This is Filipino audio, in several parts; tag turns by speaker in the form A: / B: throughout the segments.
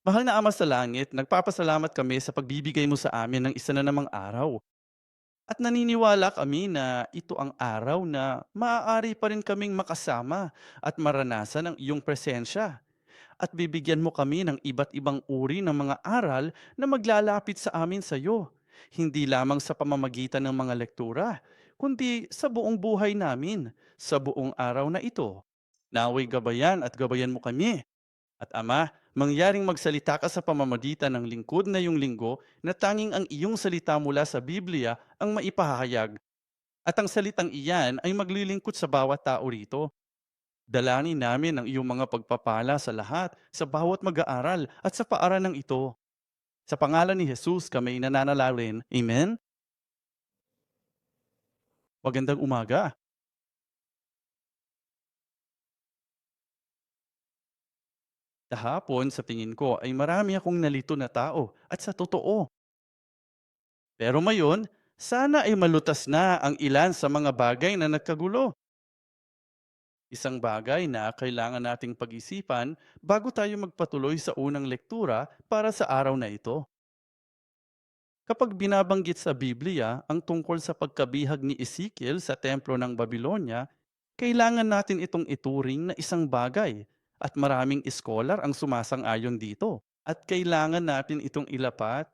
A: Mahal na Ama sa Langit, nagpapasalamat kami sa pagbibigay mo sa amin ng isa na namang araw. At naniniwala kami na ito ang araw na maaari pa rin kaming makasama at maranasan ang iyong presensya. At bibigyan mo kami ng iba't ibang uri ng mga aral na maglalapit sa amin sa iyo. Hindi lamang sa pamamagitan ng mga lektura, kundi sa buong buhay namin, sa buong araw na ito. Naway gabayan at gabayan mo kami at Ama, mangyaring magsalita ka sa pamamagitan ng lingkod na iyong linggo na tanging ang iyong salita mula sa Biblia ang maipahayag. At ang salitang iyan ay maglilingkod sa bawat tao rito. Dalangin namin ang iyong mga pagpapala sa lahat, sa bawat mag-aaral at sa paaralang ito. Sa pangalan ni Jesus kami nananalangin. Amen? Magandang umaga. Kahapon sa tingin ko ay marami akong nalito na tao at sa totoo. Pero ngayon, sana ay malutas na ang ilan sa mga bagay na nagkagulo. Isang bagay na kailangan nating pag-isipan bago tayo magpatuloy sa unang lektura para sa araw na ito. Kapag binabanggit sa Biblia ang tungkol sa pagkabihag ni Ezekiel sa templo ng Babylonia, kailangan natin itong ituring na isang bagay at maraming iskolar ang sumasang-ayon dito. At kailangan natin itong ilapat,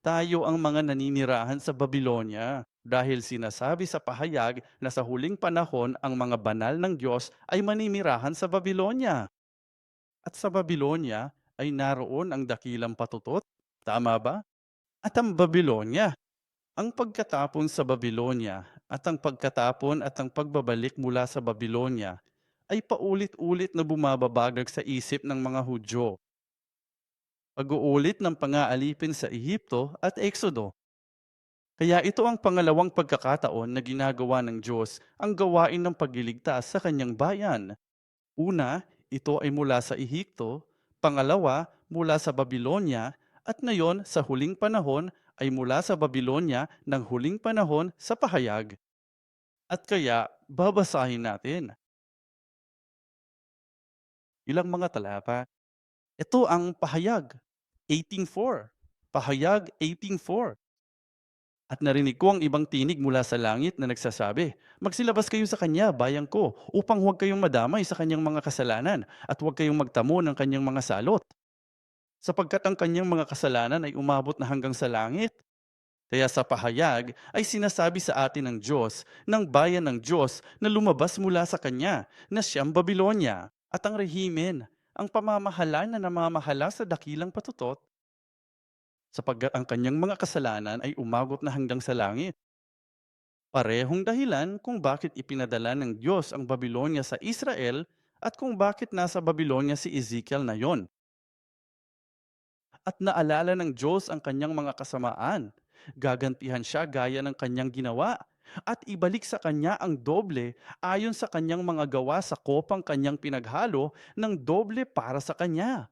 A: tayo ang mga naninirahan sa Babylonia dahil sinasabi sa pahayag na sa huling panahon ang mga banal ng Diyos ay maninirahan sa Babylonia. At sa Babylonia ay naroon ang dakilang patutot. Tama ba? At ang Babylonia, ang pagkatapon sa Babylonia at ang pagkatapon at ang pagbabalik mula sa Babylonia ay paulit-ulit na bumababagag sa isip ng mga Hudyo. Pag-uulit ng pang-aalipin sa Ehipto at Exodo. Kaya ito ang pangalawang pagkakataon na ginagawa ng Diyos ang gawain ng pagliligtas sa kanyang bayan. Una, ito ay mula sa Ehipto, pangalawa, mula sa Babylonia, at ngayon sa huling panahon ay mula sa Babylonia ng huling panahon sa pahayag. At kaya, babasahin natin ilang mga talata. Ito ang pahayag 18:4. Pahayag 18:4. At narinig ko ang ibang tinig mula sa langit na nagsasabi, "Magsilabas kayo sa kanya, bayan ko, upang huwag kayong madamay sa kanyang mga kasalanan at huwag kayong magtamo ng kanyang mga salot. Sapagkat ang kanyang mga kasalanan ay umabot na hanggang sa langit." Kaya sa pahayag ay sinasabi sa atin ng Diyos, ng bayan ng Diyos na lumabas mula sa kanya, na siyang Babylonia, at ang rehimen, ang pamamahala na namamahala sa dakilang patutot, sapagkat ang kanyang mga kasalanan ay umabot na hanggang sa langit. Parehong dahilan kung bakit ipinadala ng Diyos ang Babylonia sa Israel at kung bakit nasa Babylonia si Ezekiel na yon. At naalala ng Diyos ang kanyang mga kasamaan. Gagantihan siya gaya ng kanyang ginawa at ibalik sa kanya ang doble ayon sa kanyang mga gawa sa kopang kanyang pinaghalo ng doble para sa kanya.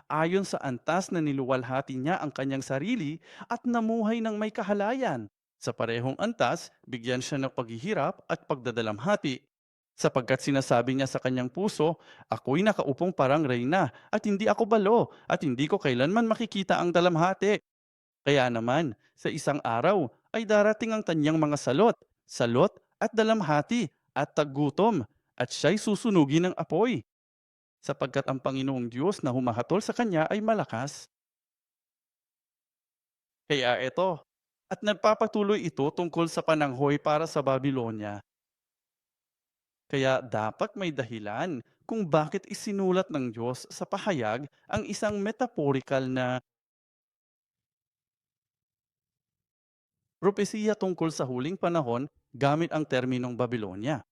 A: Ayon sa antas na niluwalhati niya ang kanyang sarili at namuhay ng may kahalayan. Sa parehong antas, bigyan siya ng paghihirap at pagdadalamhati. Sapagkat sinasabi niya sa kanyang puso, "Ako'y nakaupong parang reyna at hindi ako balo at hindi ko kailanman makikita ang dalamhati." Kaya naman, sa isang araw ay darating ang kanyang mga salot, salot at dalamhati at taggutom at siya'y susunugin ng apoy. Sapagkat ang Panginoong Diyos na humahatol sa kanya ay malakas. Kaya ito, at nagpapatuloy ito tungkol sa pananghoy para sa Babylonia. Kaya dapat may dahilan kung bakit isinulat ng Diyos sa pahayag ang isang metaphorical na propesiya tungkol sa huling panahon gamit ang terminong Babylonia.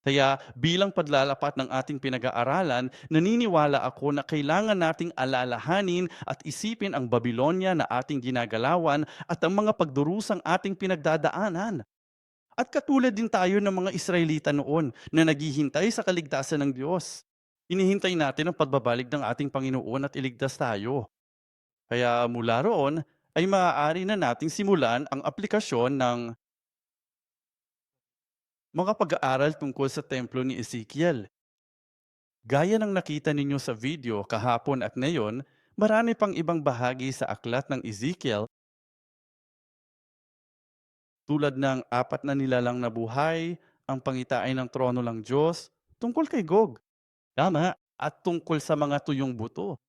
A: Kaya bilang paglalapat ng ating pinag-aaralan, naniniwala ako na kailangan nating alalahanin at isipin ang Babylonia na ating ginagalawan at ang mga pagdurusang ating pinagdadaanan. At katulad din tayo ng mga Israelita noon na naghihintay sa kaligtasan ng Diyos. Hinihintay natin ang pagbabalik ng ating Panginoon at iligtas tayo. Kaya mula roon ay maaari na nating simulan ang aplikasyon ng mga pag-aaral tungkol sa templo ni Ezekiel. Gaya ng nakita ninyo sa video kahapon at ngayon, Marami pang ibang bahagi sa aklat ng Ezekiel tulad ng apat na nilalang na buhay, ang pangitain ng trono ng Diyos, tungkol kay Gog. Tama, at tungkol sa mga tuyong buto.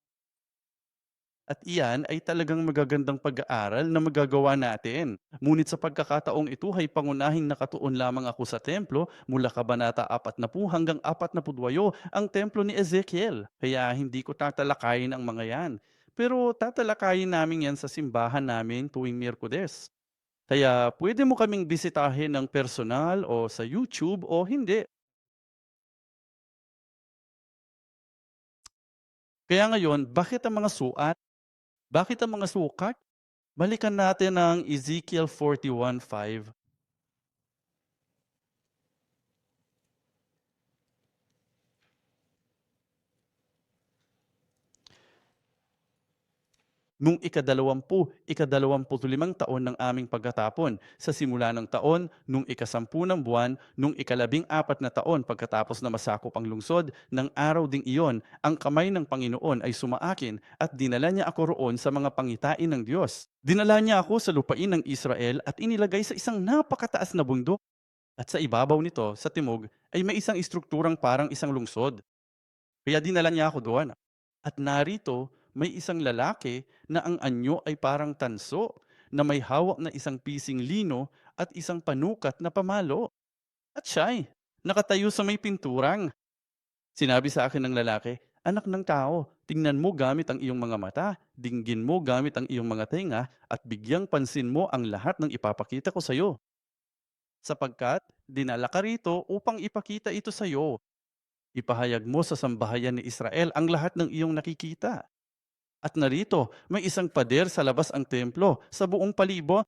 A: At iyan ay talagang magagandang pag-aaral na magagawa natin. Ngunit sa pagkakataong ito ay pangunahing nakatuon lamang ako sa templo mula Kabanata 40 hanggang 48 ang templo ni Ezekiel. Kaya hindi ko tatalakayin ang mga yan. Pero tatalakayin namin yan sa simbahan namin tuwing Miyerkules. Kaya pwede mo kaming bisitahin ng personal o sa YouTube o hindi. Kaya ngayon, Bakit ang mga sukat? Balikan natin ang Ezekiel 41:5. Nung ikadalawamput-limang taon ng aming pagkatapon, sa simula ng taon, nung ikasampu ng buwan, nung ikalabing-apat na taon pagkatapos na masakop ang lungsod, ng araw ding iyon, ang kamay ng Panginoon ay sumaakin at dinala niya ako roon sa mga pangitain ng Diyos. Dinala niya ako sa lupain ng Israel at inilagay sa isang napakataas na bundok. At sa ibabaw nito, sa timog, ay may isang istrukturang parang isang lungsod. Kaya dinala niya ako doon. At narito, may isang lalaki na ang anyo ay parang tanso, na may hawak na isang pising lino at isang panukat na pamalo. At siya'y nakatayo sa may pinturang. Sinabi sa akin ng lalaki, "Anak ng tao, tingnan mo gamit ang iyong mga mata, dinggin mo gamit ang iyong mga tenga, at bigyang pansin mo ang lahat ng ipapakita ko sa iyo. Sapagkat dinala ka rito upang ipakita ito sa iyo. Ipahayag mo sa sambahayan ni Israel ang lahat ng iyong nakikita." At narito, may isang pader sa labas ang templo, sa buong palibo,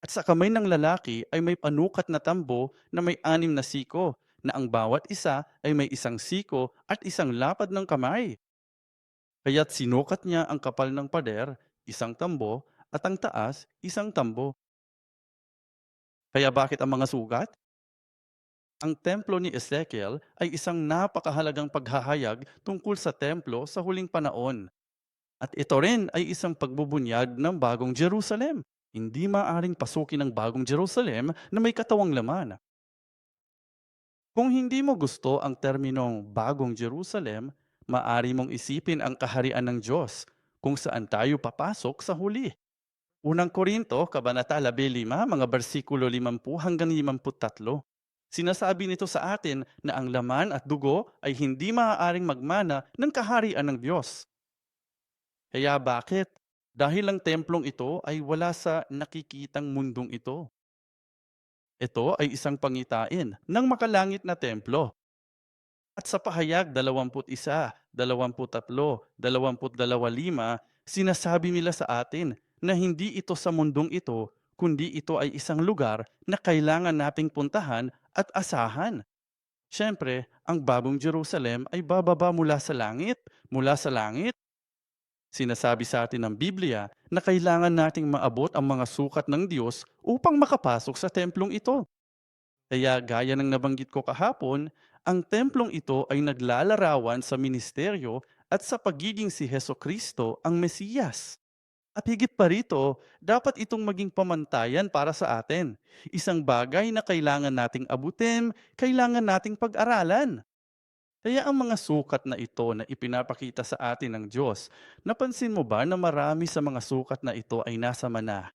A: at sa kamay ng lalaki ay may panukat na tambo na may 6 na siko, na ang bawat isa ay may isang siko at isang lapad ng kamay. Kaya't sinukat niya ang kapal ng pader, isang tambo, at ang taas, isang tambo. Kaya bakit ang mga sugat? Ang templo ni Ezekiel ay isang napakahalagang paghahayag tungkol sa templo sa huling panahon. At ito rin ay isang pagbubunyag ng bagong Jerusalem. Hindi maaring pasukin ang bagong Jerusalem na may katawang laman. Kung hindi mo gusto ang terminong bagong Jerusalem, maari mong isipin ang kaharian ng Diyos, kung saan tayo papasok sa huli. Unang Korinto, Kabanata 15, mga bersikulo 50 hanggang 53. Sinasabi nito sa atin na ang laman at dugo ay hindi maaaring magmana ng kaharian ng Diyos. Kaya bakit? Dahil ang templong ito ay wala sa nakikitang mundong ito. Ito ay isang pangitain ng makalangit na templo. At sa pahayag 21, 23, 22:5, sinasabi nila sa atin na hindi ito sa mundong ito, kundi ito ay isang lugar na kailangan nating puntahan at asahan. Siyempre, ang bagong Jerusalem ay bababa mula sa langit. Sinasabi sa atin ng Biblia na kailangan nating maabot ang mga sukat ng Diyos upang makapasok sa templong ito. Kaya gaya ng nabanggit ko kahapon, ang templong ito ay naglalarawan sa ministeryo at sa pagiging si Heso Kristo ang Mesiyas. At higit pa rito, dapat itong maging pamantayan para sa atin. Isang bagay na kailangan nating abutin, kailangan nating pag-aralan. Kaya ang mga sukat na ito na ipinapakita sa atin ng Diyos, napansin mo ba na marami sa mga sukat na ito ay nasa mana?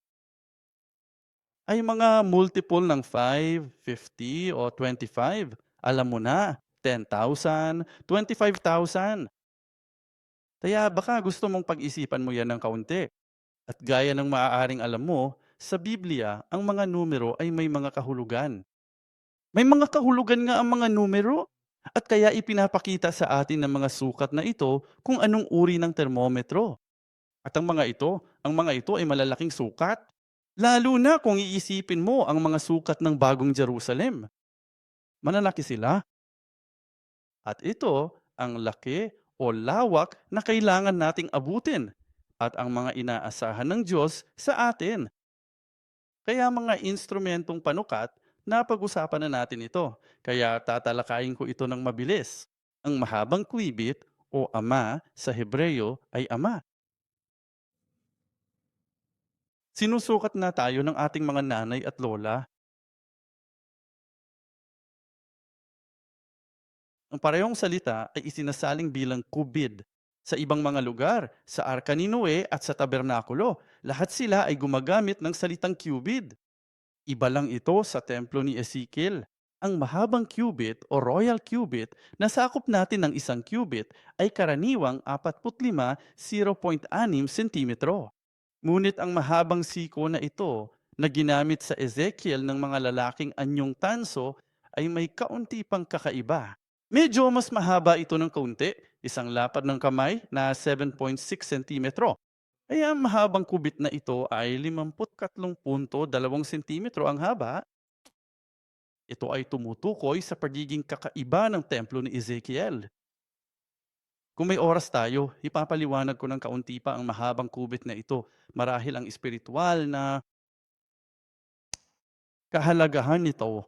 A: Ay mga multiple ng 5, 50 o 25. Alam mo na, 10,000, 25,000. Kaya baka gusto mong pag-isipan mo yan ng kaunti. At gaya ng maaaring alam mo, sa Biblia, ang mga numero ay may mga kahulugan. May mga kahulugan nga ang mga numero. At kaya ipinapakita sa atin ng mga sukat na ito kung anong uri ng termometro. At ang mga ito ay malalaking sukat. Lalo na kung iisipin mo ang mga sukat ng bagong Jerusalem. Mananaki sila. At ito ang laki o lawak na kailangan nating abutin at ang mga inaasahan ng Diyos sa atin. Kaya mga instrumentong panukat, napag-usapan na natin ito. Kaya tatalakayin ko ito ng mabilis. Ang mahabang kwibit o ama sa Hebreyo ay ama. Sinusukat na tayo ng ating mga nanay at lola. Ang parehong salita ay isinasaling bilang kubid. Sa ibang mga lugar, sa Arka ni Noe at sa Tabernakulo, lahat sila ay gumagamit ng salitang cubid. Iba lang ito sa templo ni Ezekiel. Ang mahabang cubit o royal cubit na sakop natin ng isang cubit ay karaniwang 45.6 sentimetro. Ngunit ang mahabang siko na ito na ginamit sa Ezekiel ng mga lalaking anyong tanso ay may kaunti pang kakaiba. Medyo mas mahaba ito ng kaunti, isang lapad ng kamay na 7.6 sentimetro. Kaya ang mahabang kubit na ito ay 53.2 sentimetro ang haba. Ito ay tumutukoy sa pagiging kakaiba ng templo ni Ezekiel. Kung may oras tayo, ipapaliwanag ko ng kaunti pa ang mahabang kubit na ito. Marahil ang espiritual na kahalagahan nito.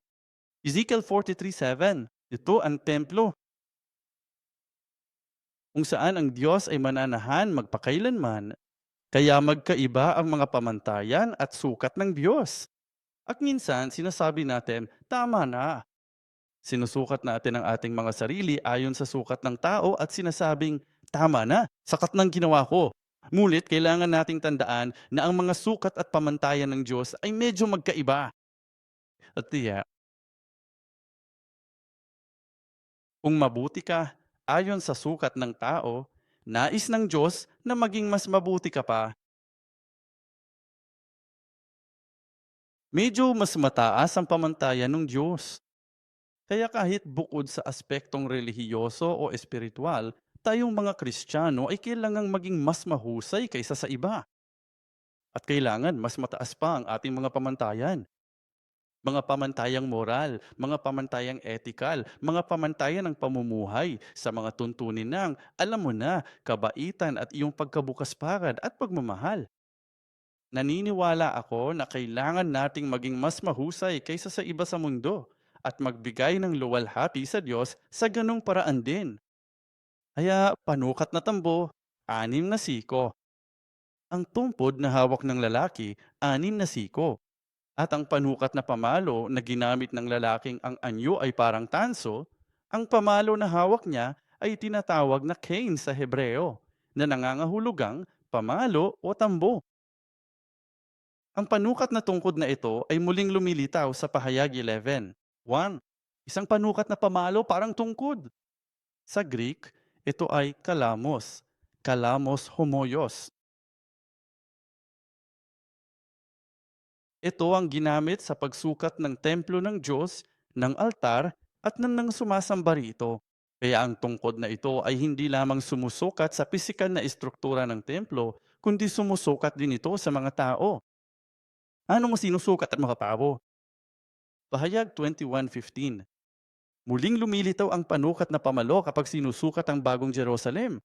A: Ezekiel 43:7. Ito ang templo kung saan ang Diyos ay mananahan magpakailanman, kaya magkaiba ang mga pamantayan at sukat ng Diyos. At minsan, sinasabi natin, tama na. Sinusukat natin ang ating mga sarili ayon sa sukat ng tao at sinasabing, tama na, sakat ng ginawa ko. Ngunit kailangan nating tandaan na ang mga sukat at pamantayan ng Diyos ay medyo magkaiba. At tiya, kung mabuti ka, ayon sa sukat ng tao, nais ng Diyos na maging mas mabuti ka pa. Medyo mas mataas ang pamantayan ng Diyos. Kaya kahit bukod sa aspektong relihiyoso o espiritual, tayong mga Kristiyano ay kailangang maging mas mahusay kaysa sa iba. At kailangan mas mataas pa ang ating mga pamantayan. Mga pamantayang moral, mga pamantayang etikal, mga pamantayan ng pamumuhay sa mga tuntunin ng, alam mo na, kabaitan at iyong pagkabukas palad at pagmamahal. Naniniwala ako na kailangan nating maging mas mahusay kaysa sa iba sa mundo at magbigay ng luwalhati sa Diyos sa ganong paraan din. Kaya panukat na tambo, 6 na siko. Ang tumpod na hawak ng lalaki, 6 na siko. At ang panukat na pamalo na ginamit ng lalaking ang anyo ay parang tanso, ang pamalo na hawak niya ay tinatawag na cane sa Hebreo, na nangangahulugang pamalo o tambo. Ang panukat na tungkod na ito ay muling lumilitaw sa Pahayag 11. 1. Isang panukat na pamalo parang tungkod. Sa Greek, ito ay kalamos. Kalamos homoyos. Ito ang ginamit sa pagsukat ng templo ng Diyos, ng altar, at ng sumasamba rito. Kaya ang tungkod na ito ay hindi lamang sumusukat sa pisikal na istruktura ng templo, kundi sumusukat din ito sa mga tao. Ano mo sinusukat at mga tao? Pahayag 21:15. Muling lumilitaw ang panukat na pamalo kapag sinusukat ang bagong Jerusalem.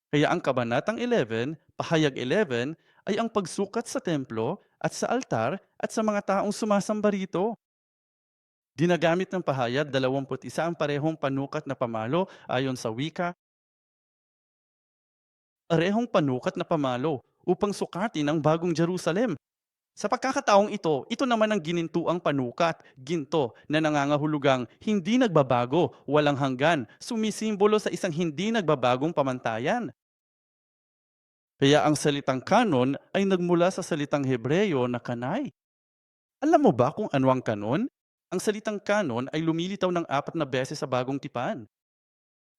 A: Kaya ang Kabanatang 11, Pahayag 11, ay ang pagsukat sa templo at sa altar at sa mga taong sumasamba rito. Ginagamit ng Pahayag 21 ang parehong panukat na pamalo ayon sa wika, parehong panukat na pamalo upang sukatin ang bagong Jerusalem. Sa pagkakataong ito naman ang ginintuang panukat, ginto, na nangangahulugang hindi nagbabago, walang hanggan, sumisimbolo sa isang hindi nagbabagong pamantayan. Kaya ang salitang kanon ay nagmula sa salitang Hebreyo na kanay. Alam mo ba kung ano ang kanon? Ang salitang kanon ay lumilitaw ng 4 na beses sa bagong tipan.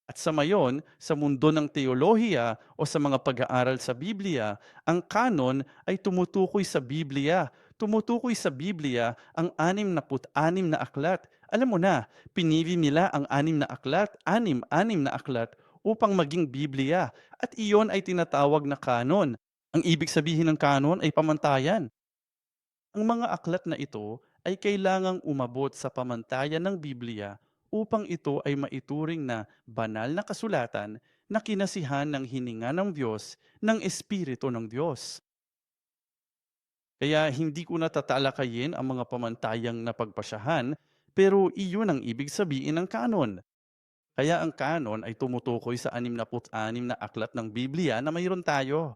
A: At sa mayon, sa mundo ng teolohiya o sa mga pag-aaral sa Biblia, ang kanon ay tumutukoy sa Biblia. Tumutukoy sa Biblia ang 66 na aklat. Alam mo na, pinili nila ang 6 na aklat, 6 na aklat, upang maging Biblia. At iyon ay tinatawag na kanon. Ang ibig sabihin ng kanon ay pamantayan. Ang mga aklat na ito ay kailangang umabot sa pamantayan ng Biblia upang ito ay maituring na banal na kasulatan na kinasihan ng hininga ng Diyos ng Espiritu ng Diyos. Kaya hindi ko natatalakayin ang mga pamantayang napagpasyahan, pero iyon ang ibig sabihin ng kanon. Kaya ang kanon ay tumutukoy sa 66 na aklat ng Biblia na mayroon tayo.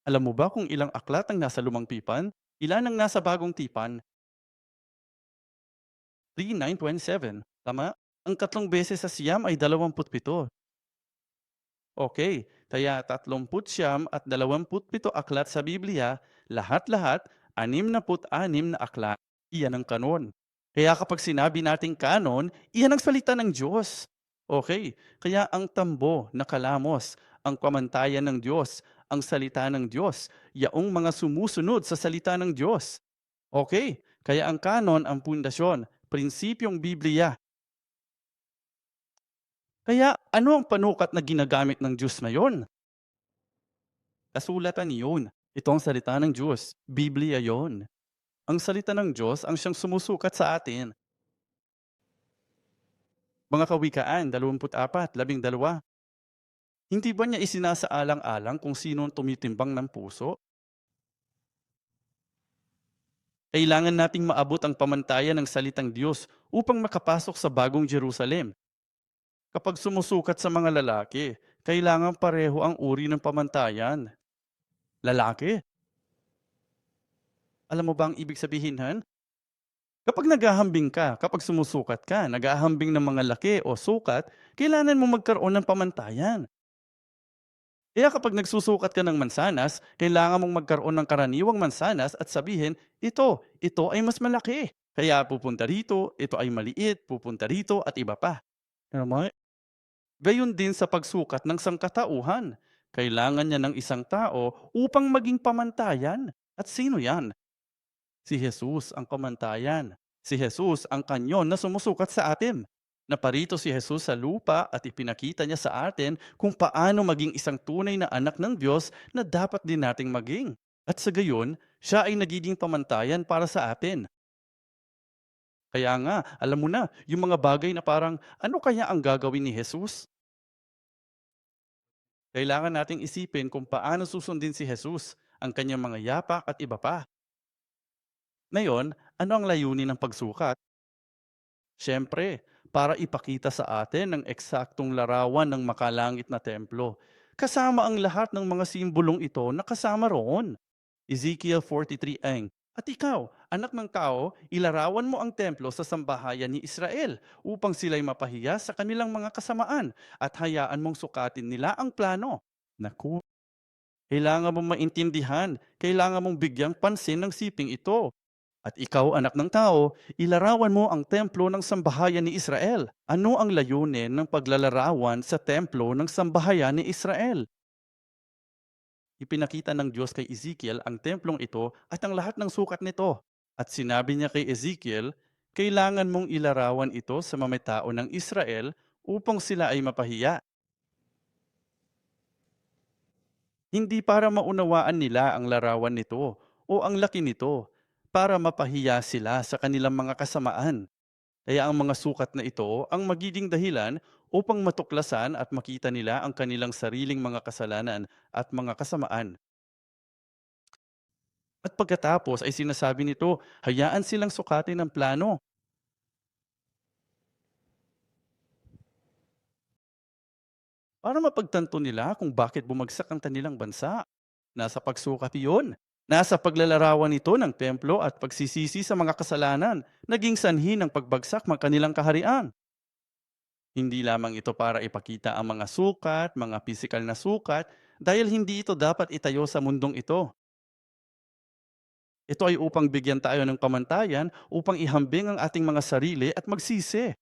A: Alam mo ba kung ilang aklat ang nasa lumang tipan? Ilan ang nasa bagong tipan? 3, 9, 27. Tama? Ang tatlong beses sa siyam ay 27. Okay, kaya 39 at 27 aklat sa Biblia, lahat-lahat 66 na aklat. Iyan ang kanon. Kaya kapag sinabi nating kanon, iyan ang salita ng Diyos. Okay, kaya ang tambo na kalamos, ang pamantayan ng Diyos, ang salita ng Diyos, yaong mga sumusunod sa salita ng Diyos. Okay, kaya ang kanon ang pundasyon, prinsipyong Biblia. Kaya ano ang panukat na ginagamit ng Diyos ngayon? Kasulatan yun. Ito ang salita ng Diyos. Biblia yon. Ang salita ng Diyos ang siyang sumusukat sa atin. Mga Kawikaan 24:12. Hindi ba niya isinasaalang-alang kung sino ang tumitimbang ng puso? Kailangan nating maabot ang pamantayan ng salitang Diyos upang makapasok sa bagong Jerusalem. Kapag sumusukat sa mga lalaki, kailangan pareho ang uri ng pamantayan. Lalaki, alam mo ba ang ibig sabihin han? Kapag naghahambing ka, kapag sumusukat ka, naghahambing ng mga laki o sukat, kailangan mo magkaroon ng pamantayan. Kaya kapag nagsusukat ka ng mansanas, kailangan mong magkaroon ng karaniwang mansanas at sabihin, ito ay mas malaki. Kaya pupunta rito, ito ay maliit, pupunta rito at iba pa. Tama? Gayon din sa pagsukat ng sangkatauhan. Kailangan niya ng isang tao upang maging pamantayan. At sino yan? Si Jesus ang pamantayan. Si Jesus ang kanyon na sumusukat sa atin. Naparito si Jesus sa lupa at ipinakita niya sa atin kung paano maging isang tunay na anak ng Diyos na dapat din nating maging. At sa gayon, siya ay nagiging pamantayan para sa atin. Kaya nga, alam mo na, yung mga bagay na parang ano kaya ang gagawin ni Jesus? Kailangan nating isipin kung paano susundin si Jesus, ang kanyang mga yapak at iba pa. Ngayon, ano ang layunin ng pagsukat? Siyempre, para ipakita sa atin ang eksaktong larawan ng makalangit na templo. Kasama ang lahat ng mga simbolong ito na kasama roon. Ezekiel 43 ang, at ikaw, anak ng tao, ilarawan mo ang templo sa sambahayan ni Israel upang sila'y mapahiya sa kanilang mga kasamaan at hayaan mong sukatin nila ang plano. Naku, kailangan mong maintindihan, kailangan mong bigyang pansin ng siping ito. At ikaw, anak ng tao, ilarawan mo ang templo ng sambahayan ni Israel. Ano ang layunin ng paglalarawan sa templo ng sambahayan ni Israel? Ipinakita ng Diyos kay Ezekiel ang templong ito at ang lahat ng sukat nito. At sinabi niya kay Ezekiel, kailangan mong ilarawan ito sa mga tao ng Israel upang sila ay mapahiya. Hindi para maunawaan nila ang larawan nito o ang laki nito, para mapahiya sila sa kanilang mga kasamaan. Kaya ang mga sukat na ito ang magiging dahilan upang matuklasan at makita nila ang kanilang sariling mga kasalanan at mga kasamaan. At pagkatapos ay sinasabi nito, hayaan silang sukatin ng plano para mapagtanto nila kung bakit bumagsak ang kanilang bansa. Nasa pagsukat iyon. Nasa paglalarawan nito ng templo at pagsisisi sa mga kasalanan, naging sanhi ng pagbagsak ng kanilang kaharian. Hindi lamang ito para ipakita ang mga sukat, mga pisikal na sukat, dahil hindi ito dapat itayo sa mundong ito. Ito ay upang bigyan tayo ng pamantayan upang ihambing ang ating mga sarili at magsisi.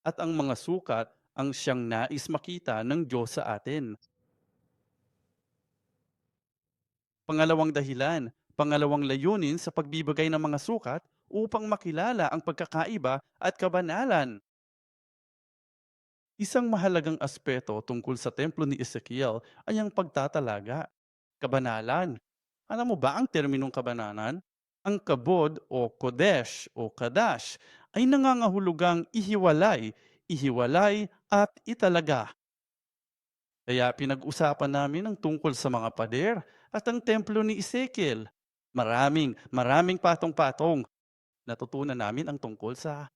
A: At ang mga sukat ang siyang nais makita ng Diyos sa atin. Pangalawang dahilan, pangalawang layunin sa pagbibigay ng mga sukat upang makilala ang pagkakaiba at kabanalan. Isang mahalagang aspeto tungkol sa templo ni Ezekiel ay ang pagtatalaga, kabanalan. Alam mo ba ang terminong kabanalan? Ang kabod o kodesh o kadash ay nangangahulugang ihiwalay, ihiwalay at italaga. Kaya pinag-usapan namin ang tungkol sa mga pader at ang templo ni Ezekiel. Maraming patong-patong. Natutunan namin ang tungkol sa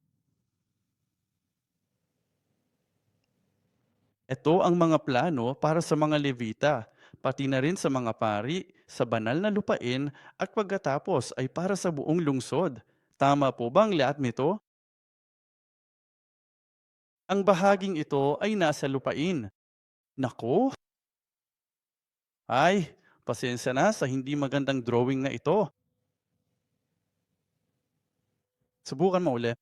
A: ito ang mga plano para sa mga Levita, pati na rin sa mga pari, sa banal na lupain at pagkatapos ay para sa buong lungsod. Tama po bang lahat nito? Ang bahaging ito ay nasa lupain. Naku, ay, pasensya na sa hindi magandang drawing na ito. Subukan mo uli.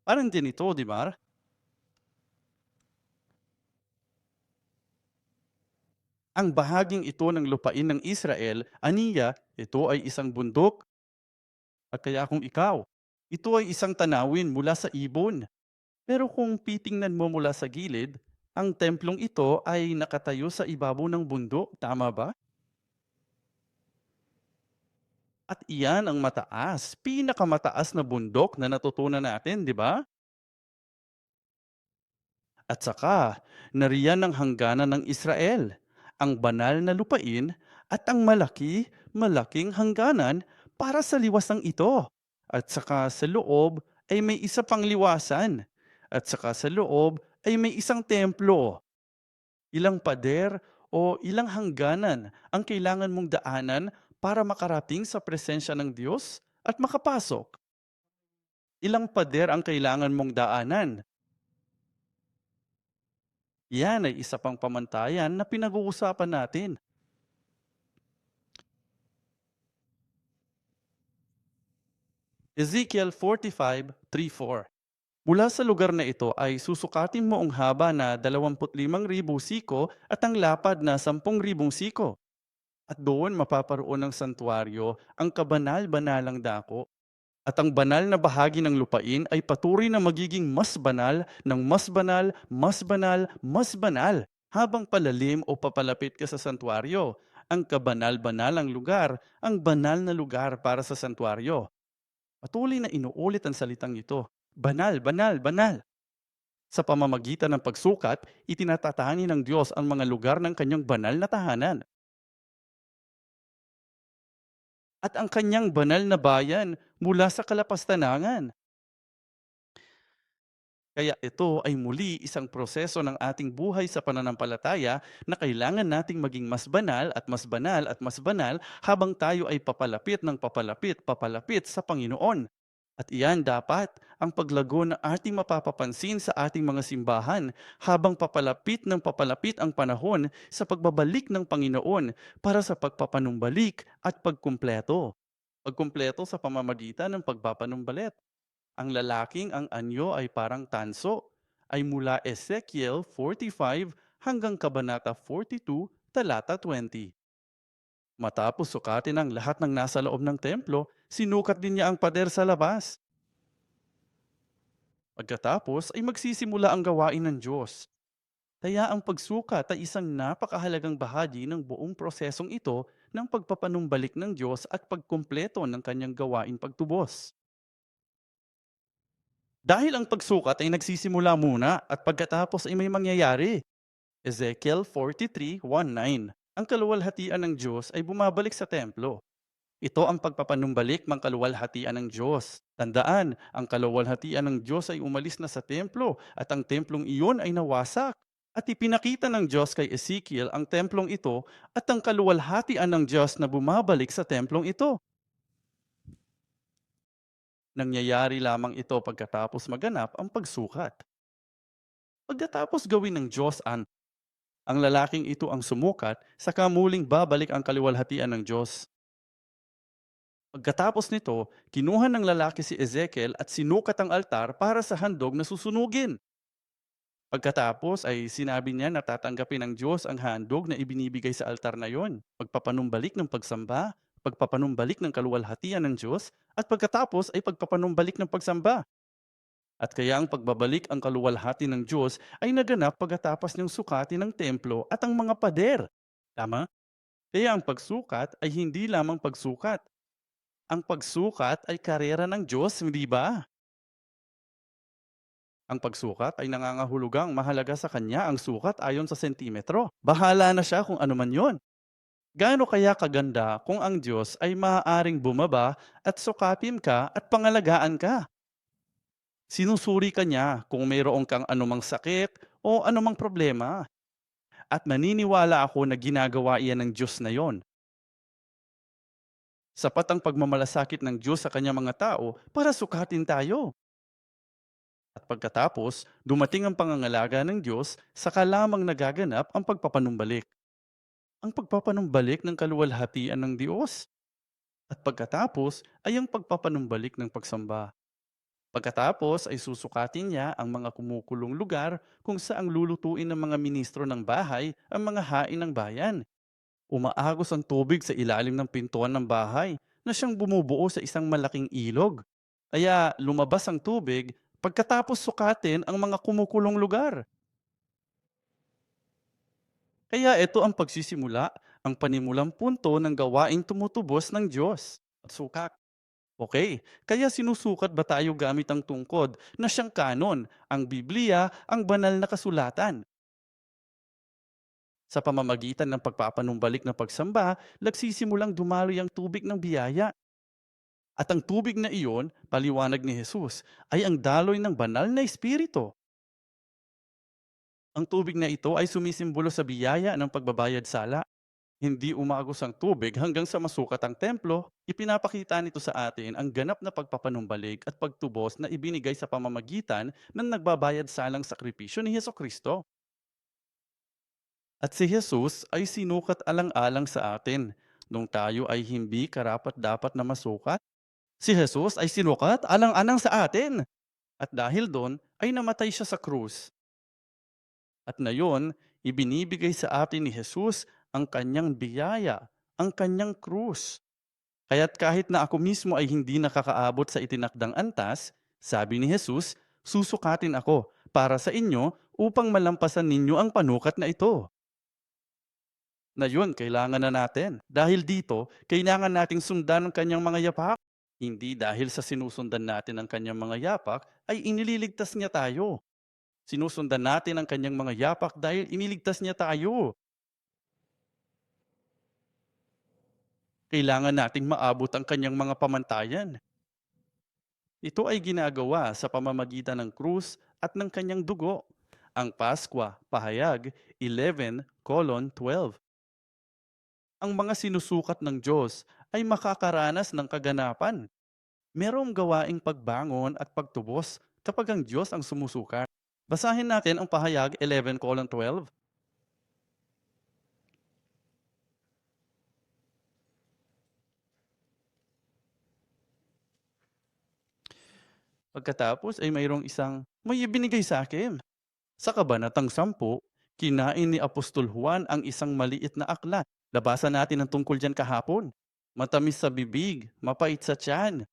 A: Parang din ito, di ba? Ang bahaging ito ng lupain ng Israel, aniya, ito ay isang bundok at kaya kung ikaw, ito ay isang tanawin mula sa ibon. Pero kung titingnan mo mula sa gilid, ang templong ito ay nakatayo sa ibabaw ng bundok, tama ba? At iyan ang mataas, pinakamataas na bundok na natutunan natin, di ba? At saka, nariyan ang hangganan ng Israel, ang banal na lupain at ang malaking hangganan para sa liwasang ito. At saka sa loob ay may isa pang liwasan. At saka sa loob ay may isang templo. Ilang pader o ilang hangganan ang kailangan mong daanan para makarating sa presensya ng Diyos at makapasok. Ilang pader ang kailangan mong daanan. Yan ay isa pang pamantayan na pinag-uusapan natin. Ezekiel 45:3-4. Mula sa lugar na ito ay susukatin mo ang haba na 25,000 siko at ang lapad na 10,000 siko. At doon mapaparoon ng santuario ang kabanal-banalang dako. At ang banal na bahagi ng lupain ay patuloy na magiging mas banal ng mas banal, mas banal, mas banal habang palalim o papalapit ka sa santuario. Ang kabanal-banalang lugar, ang banal na lugar para sa santuario. Patuloy na inuulit ang salitang ito. Banal, banal, banal. Sa pamamagitan ng pagsukat, itinatatani ng Diyos ang mga lugar ng kanyang banal na tahanan. At ang kanyang banal na bayan mula sa kalapastanangan. Kaya ito ay muli isang proseso ng ating buhay sa pananampalataya na kailangan nating maging mas banal at mas banal at mas banal habang tayo ay papalapit ng papalapit, papalapit sa Panginoon. At iyan dapat ang paglago na ating mapapapansin sa ating mga simbahan habang papalapit ng papalapit ang panahon sa pagbabalik ng Panginoon para sa pagpapanumbalik at pagkumpleto. Pagkumpleto sa pamamagitan ng pagpapanumbalit. Ang lalaking ang anyo ay parang tanso ay mula Ezekiel 45 hanggang Kabanata 42, talata 20. Matapos sukatin ang lahat ng nasa loob ng templo, sinukat din niya ang pader sa labas. Pagkatapos ay magsisimula ang gawain ng Diyos. Kaya ang pagsukat ay isang napakahalagang bahagi ng buong prosesong ito ng pagpapanumbalik ng Diyos at pagkumpleto ng kanyang gawain pagtubos. Dahil ang pagsukat ay nagsisimula muna at pagkatapos ay may mangyayari. Ezekiel 43:19. Ang kaluwalhatian ng Diyos ay bumabalik sa templo. Ito ang pagpapanumbalik ng kaluwalhatian ng Diyos. Tandaan, ang kaluwalhatian ng Diyos ay umalis na sa templo at ang templong iyon ay nawasak. At ipinakita ng Diyos kay Ezekiel ang templong ito at ang kaluwalhatian ng Diyos na bumabalik sa templong ito. Nangyayari lamang ito pagkatapos maganap ang pagsukat. Pagkatapos gawin ng Diyos ang lalaking ito ang sumukat, saka muling babalik ang kaluwalhatian ng Diyos. Pagkatapos nito, kinuha ng lalaki si Ezekiel at sinukat ang altar para sa handog na susunugin. Pagkatapos ay sinabi niya na tatanggapin ng Diyos ang handog na ibinibigay sa altar na yon. Pagpapanumbalik ng pagsamba, pagpapanumbalik ng kaluwalhatian ng Diyos, at pagkatapos ay pagpapanumbalik ng pagsamba. At kaya ang pagbabalik ang kaluwalhati ng Diyos ay naganap pagkatapos niyang sukatin ng templo at ang mga pader. Tama? Kaya ang pagsukat ay hindi lamang pagsukat. Ang pagsukat ay karera ng Diyos, hindi ba? Ang pagsukat ay nangangahulugang mahalaga sa kanya ang sukat ayon sa sentimetro. Bahala na siya kung ano man yon. Gaano kaya kaganda kung ang Diyos ay maaaring bumaba at sukatin ka at pangalagaan ka? Sinusuri ka niya kung mayroon kang anumang sakit o anumang problema. At naniniwala ako na ginagawa iyan ng Diyos na yon. Sapat ang pagmamalasakit ng Diyos sa kanyang mga tao para sukatin tayo. At pagkatapos, dumating ang pangangalaga ng Diyos, saka lamang nagaganap ang pagpapanumbalik. Ang pagpapanumbalik ng kaluwalhatian ng Diyos. At pagkatapos ay ang pagpapanumbalik ng pagsamba. Pagkatapos ay susukatin niya ang mga kumukulong lugar kung saang lulutuin ng mga ministro ng bahay ang mga hain ng bayan. Umaagos ang tubig sa ilalim ng pintuan ng bahay na siyang bumubuo sa isang malaking ilog. Kaya lumabas ang tubig pagkatapos sukatin ang mga kumukulong lugar. Kaya ito ang pagsisimula, ang panimulang punto ng gawaing tumutubos ng Diyos. At sukat. Okay, kaya sinusukat ba tayo gamit ang tungkod na siyang kanon, ang Biblia, ang banal na kasulatan? Sa pamamagitan ng pagpapanumbalik ng pagsamba, nagsisimulang dumaloy ang tubig ng biyaya. At ang tubig na iyon, paliwanag ni Jesus, ay ang daloy ng banal na espiritu. Ang tubig na ito ay sumisimbolo sa biyaya ng pagbabayad sala. Hindi umagos ang tubig hanggang sa masukat ang templo, ipinapakita nito sa atin ang ganap na pagpapanumbalik at pagtubos na ibinigay sa pamamagitan ng nagbabayad salang sakripisyo ni Heso Kristo. At si Jesus ay sinukat alang-alang sa atin nung tayo ay hindi karapat-dapat na masukat. Si Jesus ay sinukat alang-alang sa atin at dahil doon ay namatay siya sa krus. At ngayon, ibinibigay sa atin ni Jesus ang kanyang biyaya, ang kanyang krus. Kaya't kahit na ako mismo ay hindi nakakaabot sa itinakdang antas, sabi ni Jesus, susukatin ako para sa inyo upang malampasan ninyo ang panukat na ito. Na yun, kailangan na natin. Dahil dito, kailangan nating sundan ang kanyang mga yapak. Hindi dahil sa sinusundan natin ang kanyang mga yapak, ay inililigtas niya tayo. Sinusundan natin ang kanyang mga yapak dahil iniligtas niya tayo. Kailangan nating maabot ang kanyang mga pamantayan. Ito ay ginagawa sa pamamagitan ng krus at ng kanyang dugo. Ang Paskwa, pahayag 11:12. Ang mga sinusukat ng Diyos ay makakaranas ng kaganapan. Merong gawaing pagbangon at pagtubos kapag ang Diyos ang sumusukat. Basahin natin ang pahayag 11:12. Pagkatapos ay mayroong isang may ibinigay sa akin. Sa kabanatang 10, kinain ni Apostol Juan ang isang maliit na aklat. Labasan natin ang tungkol dyan kahapon. Matamis sa bibig, mapait sa tiyan.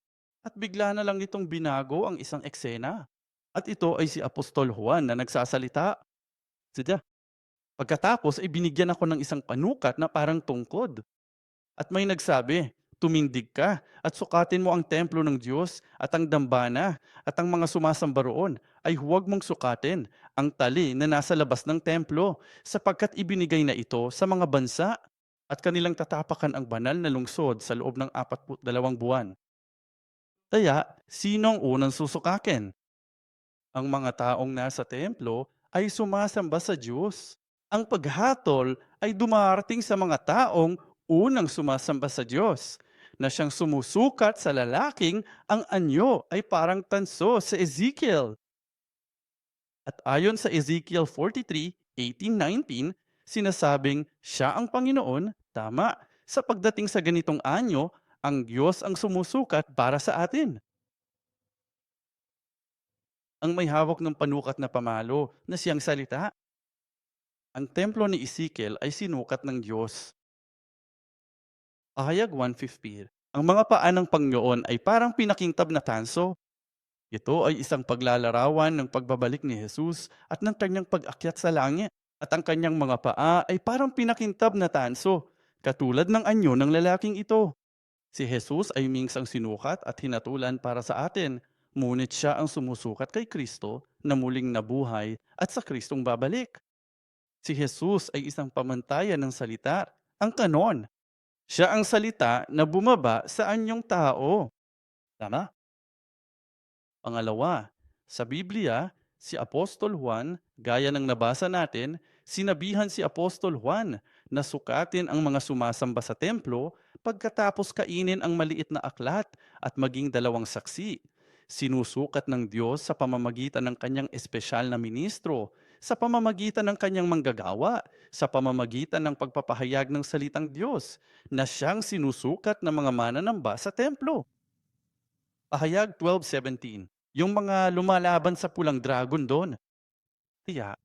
A: At bigla na lang itong binago ang isang eksena. At ito ay si Apostol Juan na nagsasalita. Sadya, pagkatapos ay binigyan ako ng isang panukat na parang tungkod. At may nagsabi, tumindig ka at sukatin mo ang templo ng Diyos at ang dambana at ang mga sumasamba roon ay huwag mong sukatin ang tali na nasa labas ng templo sapagkat ibinigay na ito sa mga bansa at kanilang tatapakan ang banal na lungsod sa loob ng 42 buwan. Kaya, sino ang unang susukakin? Ang mga taong nasa templo ay sumasamba sa Diyos. Ang paghatol ay dumarating sa mga taong unang sumasamba sa Diyos, na siyang sumusukat sa lalaking ang anyo ay parang tanso sa Ezekiel. At ayon sa Ezekiel 43:18-19, sinasabing siya ang Panginoon, tama, sa pagdating sa ganitong anyo, ang Diyos ang sumusukat para sa atin. Ang may hawak ng panukat na pamalo na siyang salita. Ang templo ni Ezekiel ay sinukat ng Diyos. Pahayag 150. Ang mga paa ng Panginoon ay parang pinakintab na tanso. Ito ay isang paglalarawan ng pagbabalik ni Jesus at ng kanyang pag-akyat sa langit. At ang kanyang mga paa ay parang pinakintab na tanso, katulad ng anyo ng lalaking ito. Si Jesus ay minsang sinukat at hinatulan para sa atin, ngunit siya ang sumusukat kay Kristo na muling nabuhay at sa Kristong babalik. Si Jesus ay isang pamantayan ng salita, ang kanon. Siya ang salita na bumaba sa anyong tao. Tama? Pangalawa, Sa Biblia, si Apostol Juan, gaya ng nabasa natin, sinabihan si Apostol Juan na sukatin ang mga sumasamba sa templo pagkatapos kainin ang maliit na aklat at maging dalawang saksi. Sinusukat ng Diyos sa pamamagitan ng kanyang espesyal na ministro, sa pamamagitan ng kanyang manggagawa, sa pamamagitan ng pagpapahayag ng salitang Diyos, na siyang sinusukat ng mga mananamba sa templo. Pahayag 12:17. Yung mga lumalaban sa pulang dragon do'n. Kaya,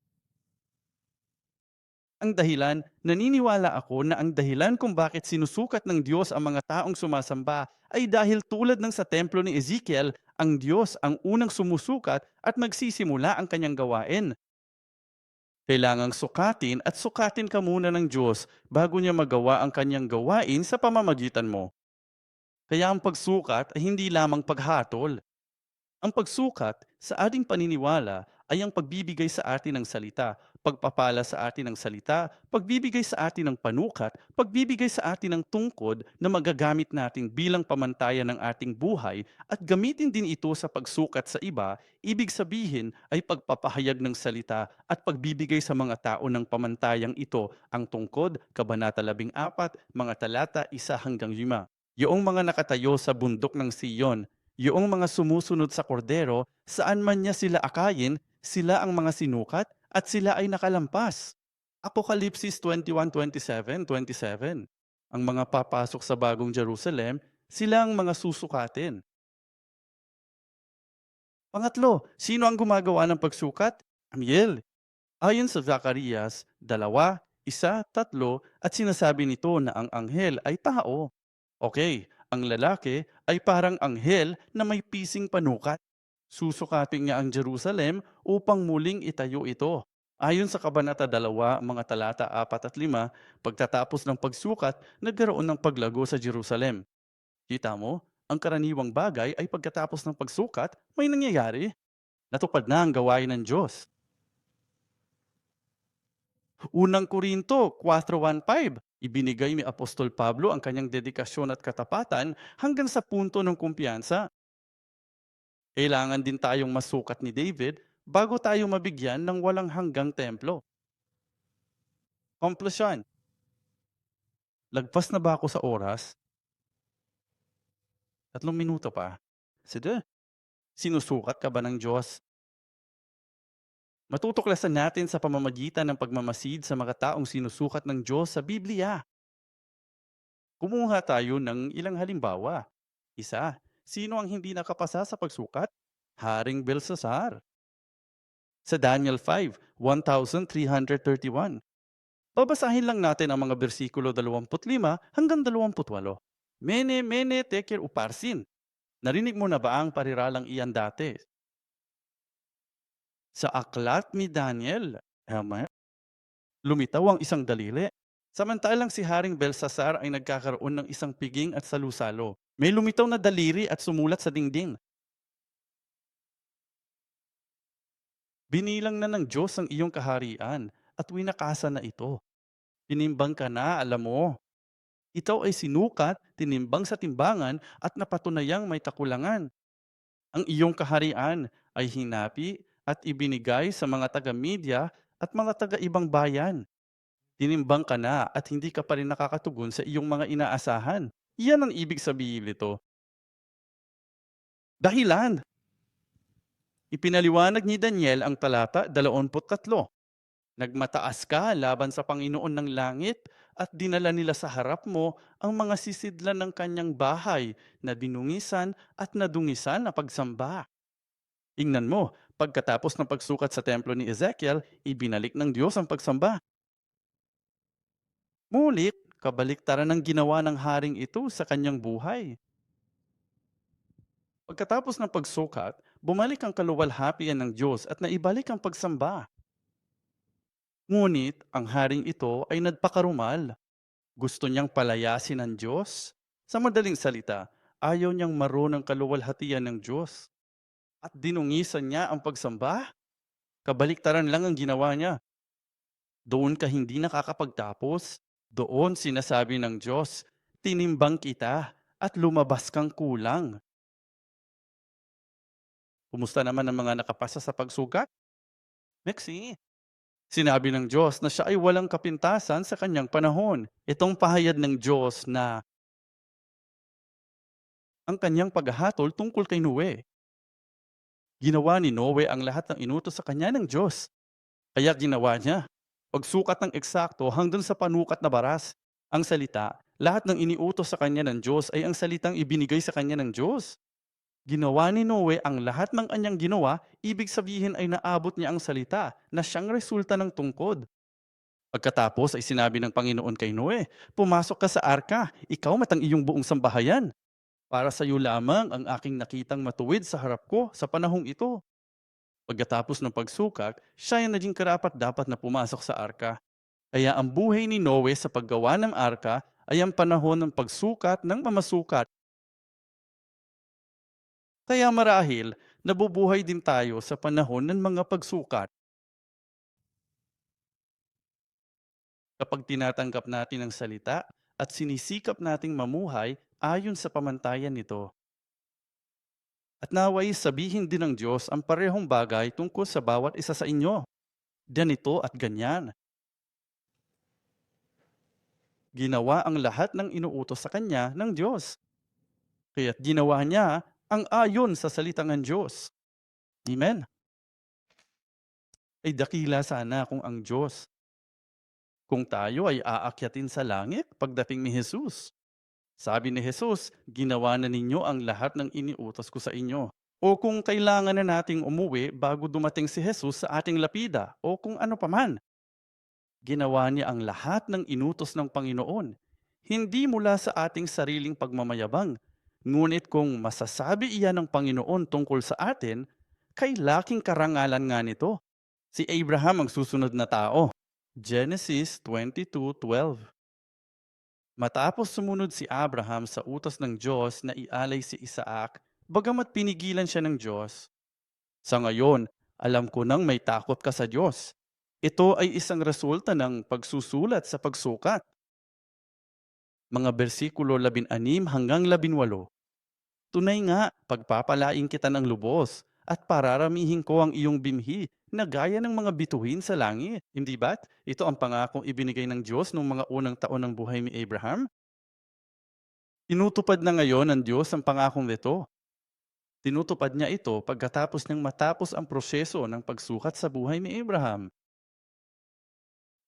A: ang dahilan, naniniwala ako na ang dahilan kung bakit sinusukat ng Diyos ang mga taong sumasamba ay dahil tulad ng sa templo ni Ezekiel, ang Diyos ang unang sumusukat at magsisimula ang kanyang gawain. Kailangang sukatin at sukatin ka muna ng Diyos bago niya magawa ang kanyang gawain sa pamamagitan mo. Kaya ang pagsukat ay hindi lamang paghatol. Ang pagsukat sa ating paniniwala ay ang pagbibigay sa atin ng salita, pagpapala sa atin ng salita, pagbibigay sa atin ng panukat, pagbibigay sa atin ng tungkod na magagamit natin bilang pamantayan ng ating buhay at gamitin din ito sa pagsukat sa iba, ibig sabihin ay pagpapahayag ng salita at pagbibigay sa mga tao ng pamantayang ito ang tungkod, Kabanata 14, mga talata 1 hanggang 5. Yoong mga nakatayo sa bundok ng Siyon, yoong mga sumusunod sa kordero, saan man niya sila akayin, sila ang mga sinukat at sila ay nakalampas. Apokalipsis 21:27. Ang mga papasok sa bagong Jerusalem, sila ang mga susukatin. Pangatlo, sino ang gumagawa ng pagsukat? Amiel. Ayon sa Zacarias 2:1, 3 at sinasabi nito na ang anghel ay tao. Okay, ang lalaki ay parang anghel na may pising panukat. Susukatin niya ang Jerusalem upang muling itayo ito. Ayon sa Kabanata 2, mga talata 4 at 5, pagtatapos ng pagsukat, nagkaroon ng paglago sa Jerusalem. Kita mo, ang karaniwang bagay ay pagkatapos ng pagsukat, may nangyayari. Natupad na ang gawain ng Diyos. Unang Korinto 4:1-5. Ibinigay ni Apostol Pablo ang kanyang dedikasyon at katapatan hanggang sa punto ng kumpiyansa. Kailangan din tayong masukat ni David bago tayo mabigyan ng walang hanggang templo. Konklusyon, lagpas na ba ako sa oras? 3 minuto pa. Sige, sinusukat ka ba ng Diyos? Matutuklasan natin sa pamamagitan ng pagmamasid sa mga taong sinusukat ng Diyos sa Biblia. Kumuha tayo ng ilang halimbawa. Isa, sino ang hindi nakapasa sa pagsukat? Haring Belsasar. Sa Daniel 5:1331. Babasahin lang natin ang mga bersikulo 25 hanggang 28. Mene, mene, tekel, uparsin. Narinig mo na ba ang pariralang iyan dati? Sa aklat ni Daniel, lumitaw ang isang daliri. Samantalang si Haring Belsasar ay nagkakaroon ng isang piging at salusalo. May lumitaw na daliri at sumulat sa dingding. Binilang na ng Diyos ang iyong kaharian at winakasan na ito. Tinimbang ka na, alam mo. Ikaw ay sinukat, tinimbang sa timbangan at napatunayang may kakulangan. Ang iyong kaharian ay hinapi at ibinigay sa mga taga-media at mga taga-ibang bayan. Tinimbang ka na at hindi ka pa rin nakakatugon sa iyong mga inaasahan. Iyan ang ibig sabihin nito. Dahilan, ipinaliwanag ni Daniel ang talata 23. Nagmataas ka laban sa Panginoon ng langit at dinala nila sa harap mo ang mga sisidlan ng kanyang bahay na dinungisan at nadungisan na pagsamba. Ingnan mo, pagkatapos ng pagsukat sa templo ni Ezekiel, ibinalik ng Diyos ang pagsamba. Mulit, kabaliktaran ng ginawa ng haring ito sa kanyang buhay. Pagkatapos ng pagsukat, bumalik ang kaluwalhatian ng Diyos at naibalik ang pagsamba. Ngunit ang haring ito ay nagpakarumal. Gusto niyang palayasin ng Diyos. Sa madaling salita, ayaw niyang marunong kaluwalhatian ng Diyos. At dinungisan niya ang pagsamba. Kabaliktaran lang ang ginawa niya. Doon ka hindi nakakapagtapos. Doon sinasabi ng Diyos, tinimbang kita at lumabas kang kulang. Kumusta naman ang mga nakapasa sa pagsukat? Meksi. Sinabi ng Diyos na siya ay walang kapintasan sa kanyang panahon. Itong pahayag ng Diyos na ang kanyang paghahatol tungkol kay Noe. Ginawa ni Noe ang lahat ng inutos sa kanya ng Diyos. Kaya ginawa niya. Pagsukat ng eksakto hanggang sa panukat na baras. Ang salita, lahat ng iniutos sa kanya ng Diyos ay ang salitang ibinigay sa kanya ng Diyos. Ginawa ni Noe ang lahat ng kanyang ginawa, ibig sabihin ay naabot niya ang salita na siyang resulta ng tungkod. Pagkatapos ay sinabi ng Panginoon kay Noe, pumasok ka sa arka, ikaw matang iyong buong sambahayan. Para sa iyo lamang ang aking nakitang matuwid sa harap ko sa panahong ito. Pagkatapos ng pagsukak, siya ay naging karapat-dapat na pumasok sa arka. Kaya ang buhay ni Noe sa paggawa ng arka ay ang panahon ng pagsukat ng mamasukat. Kaya marahil, nabubuhay din tayo sa panahon ng mga pagsukat. Kapag tinatanggap natin ang salita at sinisikap nating mamuhay ayon sa pamantayan nito. At naway sabihin din ng Diyos ang parehong bagay tungkol sa bawat isa sa inyo. Ganito at ganyan. Ginawa ang lahat ng inuutos sa Kanya ng Diyos. Kaya't ginawa niya ang ayon sa salita ng Diyos. Amen. Ay dakila sana kung ang Diyos, kung tayo ay aakyatin sa langit pagdating ni Jesus. Sabi ni Jesus, ginawa na ninyo ang lahat ng iniutos ko sa inyo. O kung kailangan na nating umuwi bago dumating si Jesus sa ating lapida o kung ano paman, ginawa niya ang lahat ng inutos ng Panginoon. Hindi mula sa ating sariling pagmamayabang, ngunit kung masasabi iyan ng Panginoon tungkol sa atin, kay laking karangalan nga nito. Si Abraham ang susunod na tao. Genesis 22:12. Matapos sumunod si Abraham sa utos ng Diyos na ialay si Isaac, bagamat pinigilan siya ng Diyos, sa ngayon, alam ko nang may takot ka sa Diyos. Ito ay isang resulta ng pagsusulat sa pagsukat. Mga bersikulo 16 hanggang 18. Tunay nga, pagpapalain kita ng lubos at pararamihin ko ang iyong binhi na gaya ng mga bituin sa langit. Hindi ba't? Ito ang pangakong ibinigay ng Diyos noong mga unang taon ng buhay ni Abraham. Tinutupad na ngayon ng Diyos ang pangakong ito. Tinutupad niya ito pagkatapos niyang matapos ang proseso ng pagsukat sa buhay ni Abraham.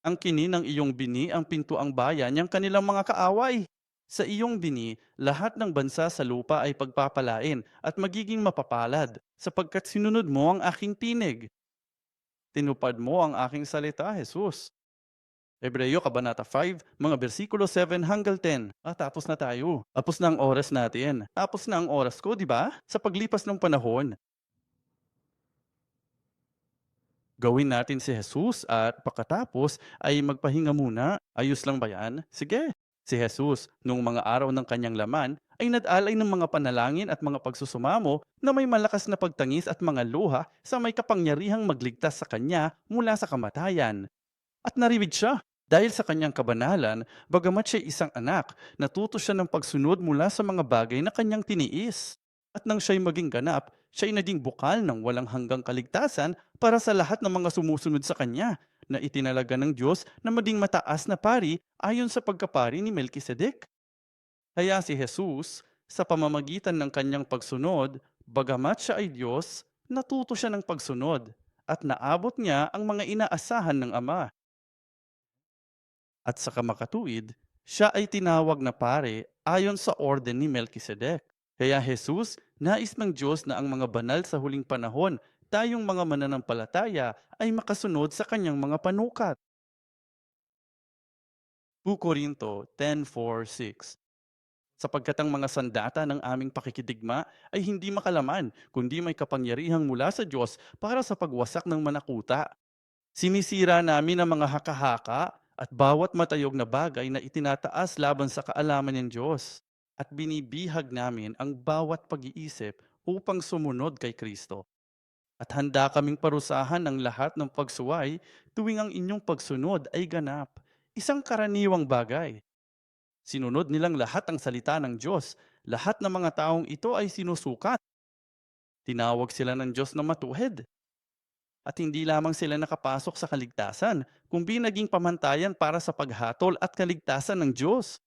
A: Ang kini ng iyong bini ang pintuang bayan niyang kanilang mga kaaway. Sa iyong bini, lahat ng bansa sa lupa ay pagpapalain at magiging mapapalad sapagkat sinunod mo ang aking tinig. Tinupad mo ang aking salita, Jesus. Hebreyo Kabanata 5, mga bersikulo 7 hanggang 10. Tapos na tayo. Tapos na ang oras natin. Tapos na ang oras ko, di ba? Sa paglipas ng panahon, gawin natin si Jesus at pagkatapos ay magpahinga muna. Ayos lang ba yan? Sige. Si Jesus, nung mga araw ng kanyang laman, ay nag-alay ng mga panalangin at mga pagsusumamo na may malakas na pagtangis at mga luha sa may kapangyarihang magligtas sa kanya mula sa kamatayan. At narinig siya. Dahil sa kanyang kabanalan, bagamat siya isang anak, natuto siya ng pagsunod mula sa mga bagay na kanyang tiniis. At nang siya'y maging ganap, siya'y naging bukal ng walang hanggang kaligtasan para sa lahat ng mga sumusunod sa kanya, na itinalaga ng Diyos na maging mataas na pari ayon sa pagkapari ni Melkisedek. Kaya si Jesus, sa pamamagitan ng kanyang pagsunod, bagamat siya ay Diyos, natuto siya ng pagsunod at naabot niya ang mga inaasahan ng Ama. At sa kamakatuwid, siya ay tinawag na pare ayon sa orden ni Melkisedek. Kaya Jesus, nais ng Diyos na ang mga banal sa huling panahon, tayong mga mananampalataya ay makasunod sa kanyang mga panukat. 2 Korinto 10:4-6. Sapagkat ang mga sandata ng aming pakikidigma ay hindi makalaman, kundi may kapangyarihang mula sa Diyos para sa pagwasak ng manakuta. Sinisira namin ang mga haka-haka at bawat matayog na bagay na itinataas laban sa kaalaman ng Diyos. At binibihag namin ang bawat pag-iisip upang sumunod kay Kristo. At handa kaming parusahan ng lahat ng pagsuway tuwing ang inyong pagsunod ay ganap. Isang karaniwang bagay. Sinunod nilang lahat ang salita ng Diyos. Lahat ng mga taong ito ay sinusukat. Tinawag sila ng Diyos na matuwid at hindi lamang sila nakapasok sa kaligtasan, kundi naging pamantayan para sa paghatol at kaligtasan ng Diyos.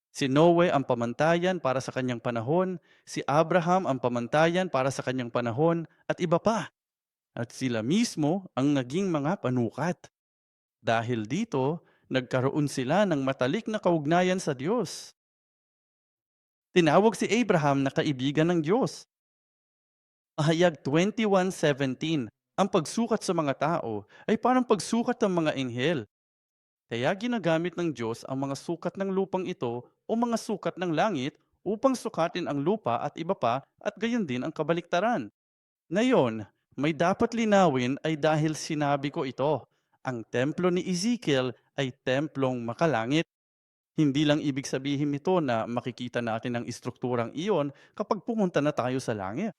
A: Si Noe ang pamantayan para sa kanyang panahon, si Abraham ang pamantayan para sa kanyang panahon, at iba pa. At sila mismo ang naging mga panukat. Dahil dito, nagkaroon sila ng matalik na kaugnayan sa Diyos. Tinawag si Abraham na kaibigan ng Diyos. Ahayag 21:17, ang pagsukat sa mga tao ay parang pagsukat ng mga enghel. Kaya ginagamit ng Diyos ang mga sukat ng lupang ito o mga sukat ng langit upang sukatin ang lupa at iba pa at gayon din ang kabaliktaran. Ngayon, may dapat linawin ay dahil sinabi ko ito. Ang templo ni Ezekiel ay templong makalangit. Hindi lang ibig sabihin nito na makikita natin ang istrukturang iyon kapag pumunta na tayo sa langit.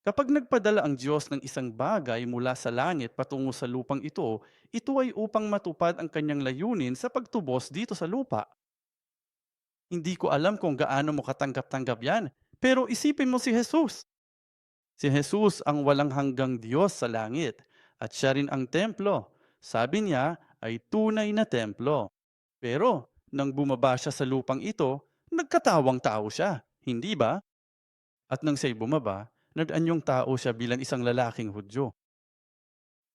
A: Kapag nagpadala ang Diyos ng isang bagay mula sa langit patungo sa lupang ito ay upang matupad ang kanyang layunin sa pagtubos dito sa lupa. Hindi ko alam kung gaano mo katanggap-tanggap yan, pero isipin mo si Jesus. Si Jesus ang walang hanggang Diyos sa langit at siya rin ang templo. Sabi niya ay tunay na templo. Pero nang bumaba siya sa lupang ito, nagkatawang tao siya, hindi ba? At nang siya'y bumaba, nag-anyong tao siya bilang isang lalaking Hudyo.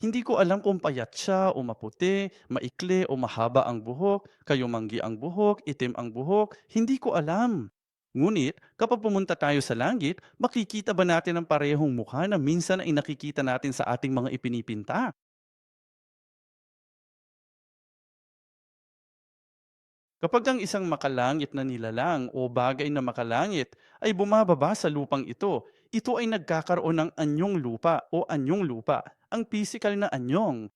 A: Hindi ko alam kung payat siya o maputi, maikli o mahaba ang buhok, kayumanggi ang buhok, itim ang buhok, hindi ko alam. Ngunit kapag pumunta tayo sa langit, makikita ba natin ang parehong mukha na minsan ay nakikita natin sa ating mga ipinipinta? Kapag ang isang makalangit na nilalang o bagay na makalangit ay bumababa sa lupang ito ay nagkakaroon ng anyong lupa o anyong lupa, ang physical na anyong.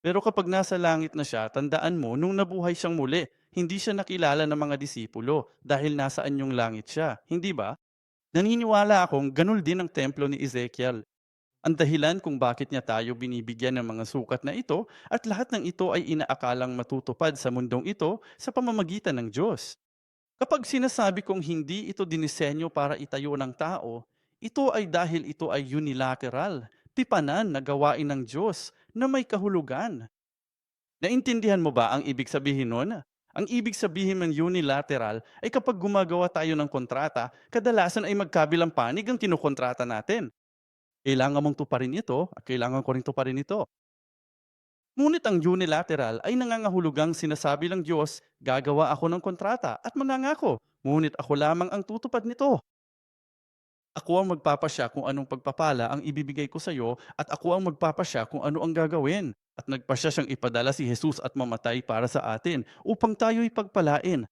A: Pero kapag nasa langit na siya, tandaan mo, nung nabuhay siyang muli, hindi siya nakilala ng mga disipulo dahil nasa anyong langit siya, hindi ba? Naniniwala akong ganun din ang templo ni Ezekiel. Ang dahilan kung bakit niya tayo binibigyan ng mga sukat na ito at lahat ng ito ay inaakalang matutupad sa mundong ito sa pamamagitan ng Diyos. Kapag sinasabi kong hindi ito dinisenyo para itayo ng tao, ito ay dahil ito ay unilateral, tipanan na gawain ng Diyos na may kahulugan. Naintindihan mo ba ang ibig sabihin nun? Ang ibig sabihin ng unilateral ay kapag gumagawa tayo ng kontrata, kadalasan ay magkabilang panig ang kinukontrata natin. Kailangan mong tuparin ito at kailangan ko rin tuparin ito. Ngunit ang unilateral ay nangangahulugang sinasabi ng Diyos, gagawa ako ng kontrata at mangangako, ngunit ako lamang ang tutupad nito. Ako ang magpapasya kung anong pagpapala ang ibibigay ko sa iyo at ako ang magpapasya kung ano ang gagawin. At nagpasya siyang ipadala si Jesus at mamatay para sa atin upang tayo'y pagpalain.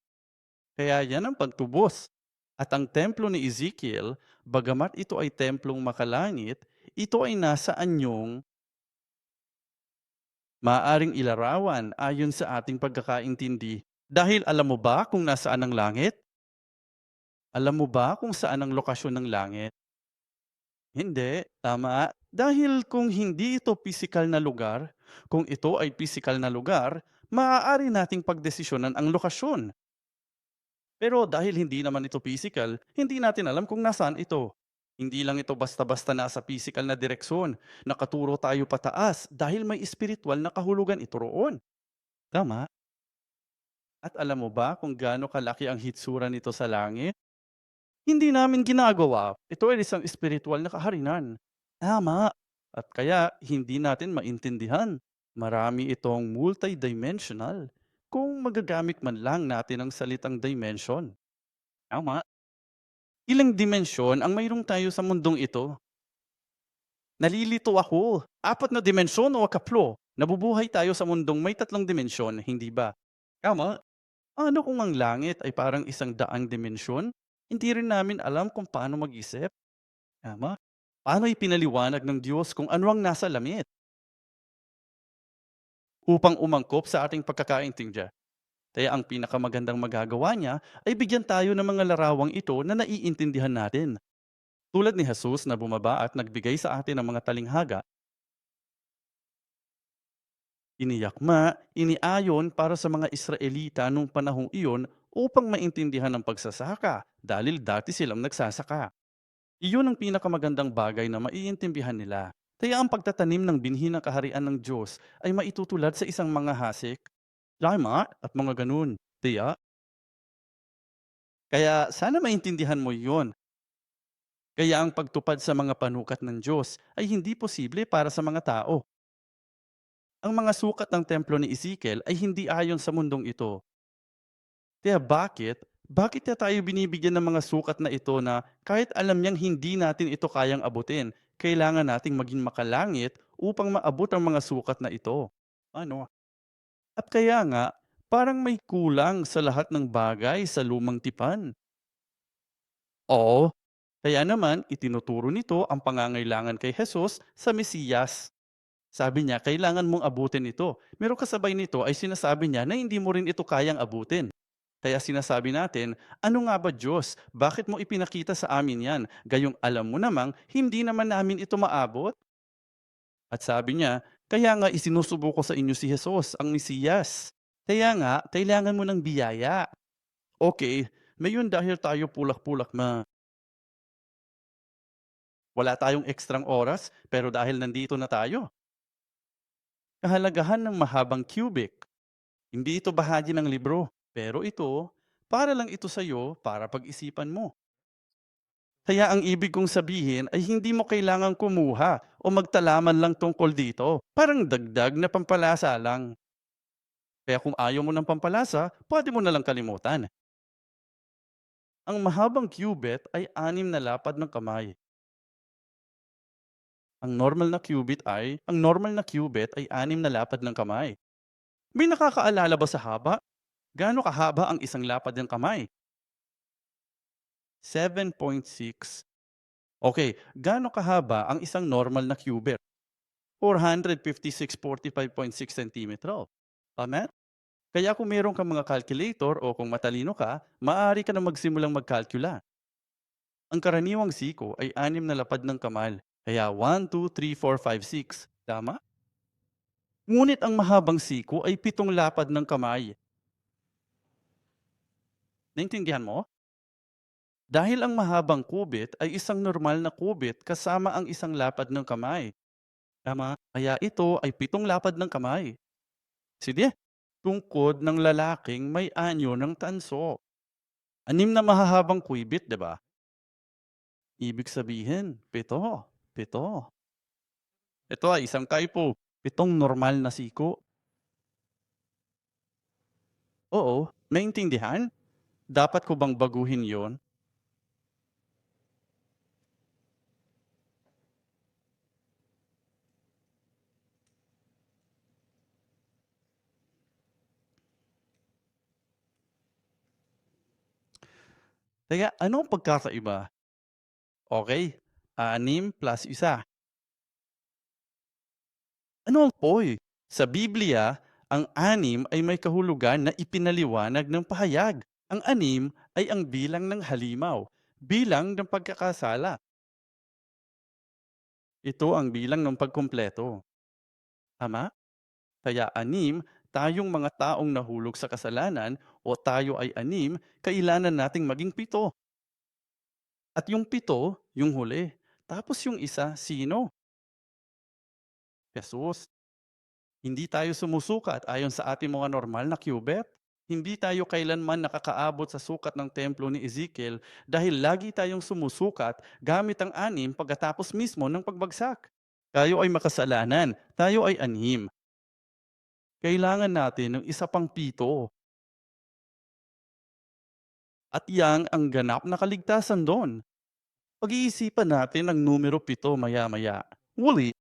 A: Kaya yan ang pagtubos. At ang templo ni Ezekiel, bagamat ito ay templong makalangit, ito ay nasa anyong maaring ilarawan ayon sa ating pagkakaintindi. Dahil alam mo ba kung nasaan ang langit? Alam mo ba kung saan ang lokasyon ng langit? Hindi, tama. Dahil kung hindi ito pisikal na lugar, kung ito ay pisikal na lugar, maaari nating pagdesisyonan ang lokasyon. Pero dahil hindi naman ito physical, hindi natin alam kung nasaan ito. Hindi lang ito basta-basta nasa physical na direksyon. Nakaturo tayo pataas dahil may espiritual na kahulugan ito roon. Tama. At alam mo ba kung gaano kalaki ang hitsura nito sa langit? Hindi namin ginagawa. Ito ay isang espiritual na kaharinan. Tama. At kaya hindi natin maintindihan. Marami itong multidimensional kung magagamit man lang natin ang salitang dimension. Tama. Ilang dimensyon ang mayroong tayo sa mundong ito? Nalilito ako. Apat na dimensyon o kaplo? Nabubuhay tayo sa mundong may tatlong dimensyon, hindi ba? Tama. Ano kung ang langit ay parang isang daang dimensyon? Hindi rin namin alam kung paano mag-isip. Tama. Paano ipinaliwanag ng Diyos kung ano ang nasa langit? Upang umangkop sa ating pagkakaintindi. Kaya ang pinakamagandang magagawa niya ay bigyan tayo ng mga larawang ito na naiintindihan natin. Tulad ni Jesus na bumaba at nagbigay sa atin ng mga talinghaga, iniyakma, iniayon para sa mga Israelita nung panahong iyon upang maintindihan ang pagsasaka dahil dati silang nagsasaka. Iyon ang pinakamagandang bagay na maiintindihan nila. Kaya ang pagtatanim ng binhi ng kaharian ng Diyos ay maitutulad sa isang mga hasik, lima at mga ganun. Tiya? Kaya sana maintindihan mo iyon. Kaya ang pagtupad sa mga panukat ng Diyos ay hindi posible para sa mga tao. Ang mga sukat ng templo ni Ezekiel ay hindi ayon sa mundong ito. Kaya bakit? Bakit na tayo binibigyan ng mga sukat na ito na kahit alam niyang hindi natin ito kayang abutin, kailangan nating maging makalangit upang maabot ang mga sukat na ito? Ano? At kaya nga, parang may kulang sa lahat ng bagay sa lumang tipan. Oo, kaya naman itinuturo nito ang pangangailangan kay Jesus sa Mesiyas. Sabi niya, kailangan mong abutin ito. Pero kasabay nito ay sinasabi niya na hindi mo rin ito kayang abutin. Kaya sinasabi natin, ano nga ba Diyos? Bakit mo ipinakita sa amin yan? Gayong alam mo namang hindi naman namin ito maabot? At sabi niya, kaya nga isinusubo ko sa inyo si Jesus, ang Mesiyas. Kaya nga, kailangan mo ng biyaya. Okay, ngayon dahil tayo pulak-pulak na wala tayong ekstrang oras, pero dahil nandito na tayo, kahalagahan ng mahabang cubic. Hindi ito bahagi ng libro, pero ito, para lang ito sa'yo para pag-isipan mo. Kaya ang ibig kong sabihin ay hindi mo kailangang kumuha o magtalaman lang tungkol dito. Parang dagdag na pampalasa lang. Kaya kung ayaw mo ng pampalasa, pwede mo na lang kalimutan. Ang mahabang cubit ay 6 na lapad ng kamay. Ang normal na cubit ay 6 na lapad ng kamay. May nakakaalala ba sa haba? Gaano kahaba ang isang lapad ng kamay? 7.6. Okay, gaano kahaba ang isang normal na cubit? 456.45.6 centimetro. Tama? Kaya kung meron kang mga calculator o kung matalino ka, maaari ka na magsimulang magkalkula. Ang karaniwang siko ay 6 na lapad ng kamal. Kaya 1, 2, 3, 4, 5, 6. Tama? Ngunit ang mahabang siko ay 7 lapad ng kamay. Naintindihan mo? Dahil ang mahabang kubit ay isang normal na kubit kasama ang isang lapad ng kamay. Tama? Kaya ito ay 7 lapad ng kamay. Sige, tungkod ng lalaking may anyo ng tanso. 6 na mahahabang kuwibit, di ba? Ibig sabihin, 7. 7. Ito ay isang kaipo. 7 normal na siko. Oo, naintindihan? Dapat ko bang baguhin yon? Kaya ano ang pagkakaiba? Okay, 6 plus 1. Ano ang poy? Sa Biblia, ang 6 ay may kahulugan na ipinaliwanag ng pahayag. Ang 6 ay ang bilang ng halimaw, bilang ng pagkakasala. Ito ang bilang ng pagkumpleto. Tama? Kaya 6, tayong mga taong nahulog sa kasalanan o tayo ay 6, kailangan nating maging 7. At yung 7, yung huli. Tapos yung isa, sino? Jesus. Hindi tayo sumusukat ayon sa ating mga normal na cubit. Hindi tayo kailanman nakakaabot sa sukat ng templo ni Ezekiel dahil lagi tayong sumusukat gamit ang 6 pagkatapos mismo ng pagbagsak. Tayo ay makasalanan, tayo ay 6. Kailangan natin ng isa pang 7. At yang ang ganap na kaligtasan doon. Pag-iisipan natin ang numero 7 maya-maya. Muli,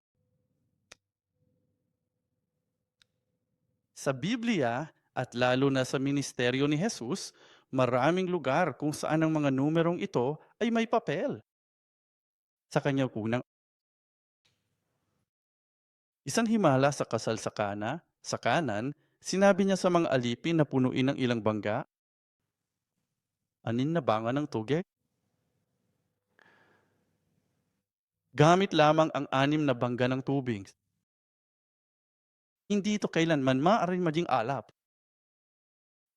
A: sa Biblia at lalo na sa ministeryo ni Jesus, maraming lugar kung saan ang mga numerong ito ay may papel. Sa kanyang unang isang himala sa kasal sa kanan, sinabi niya sa mga alipin na punuin ng ilang bangga, anin na banga ng tugek, gamit lamang ang 6 na bangga ng tubig. Hindi ito kailanman maaaring maging alap.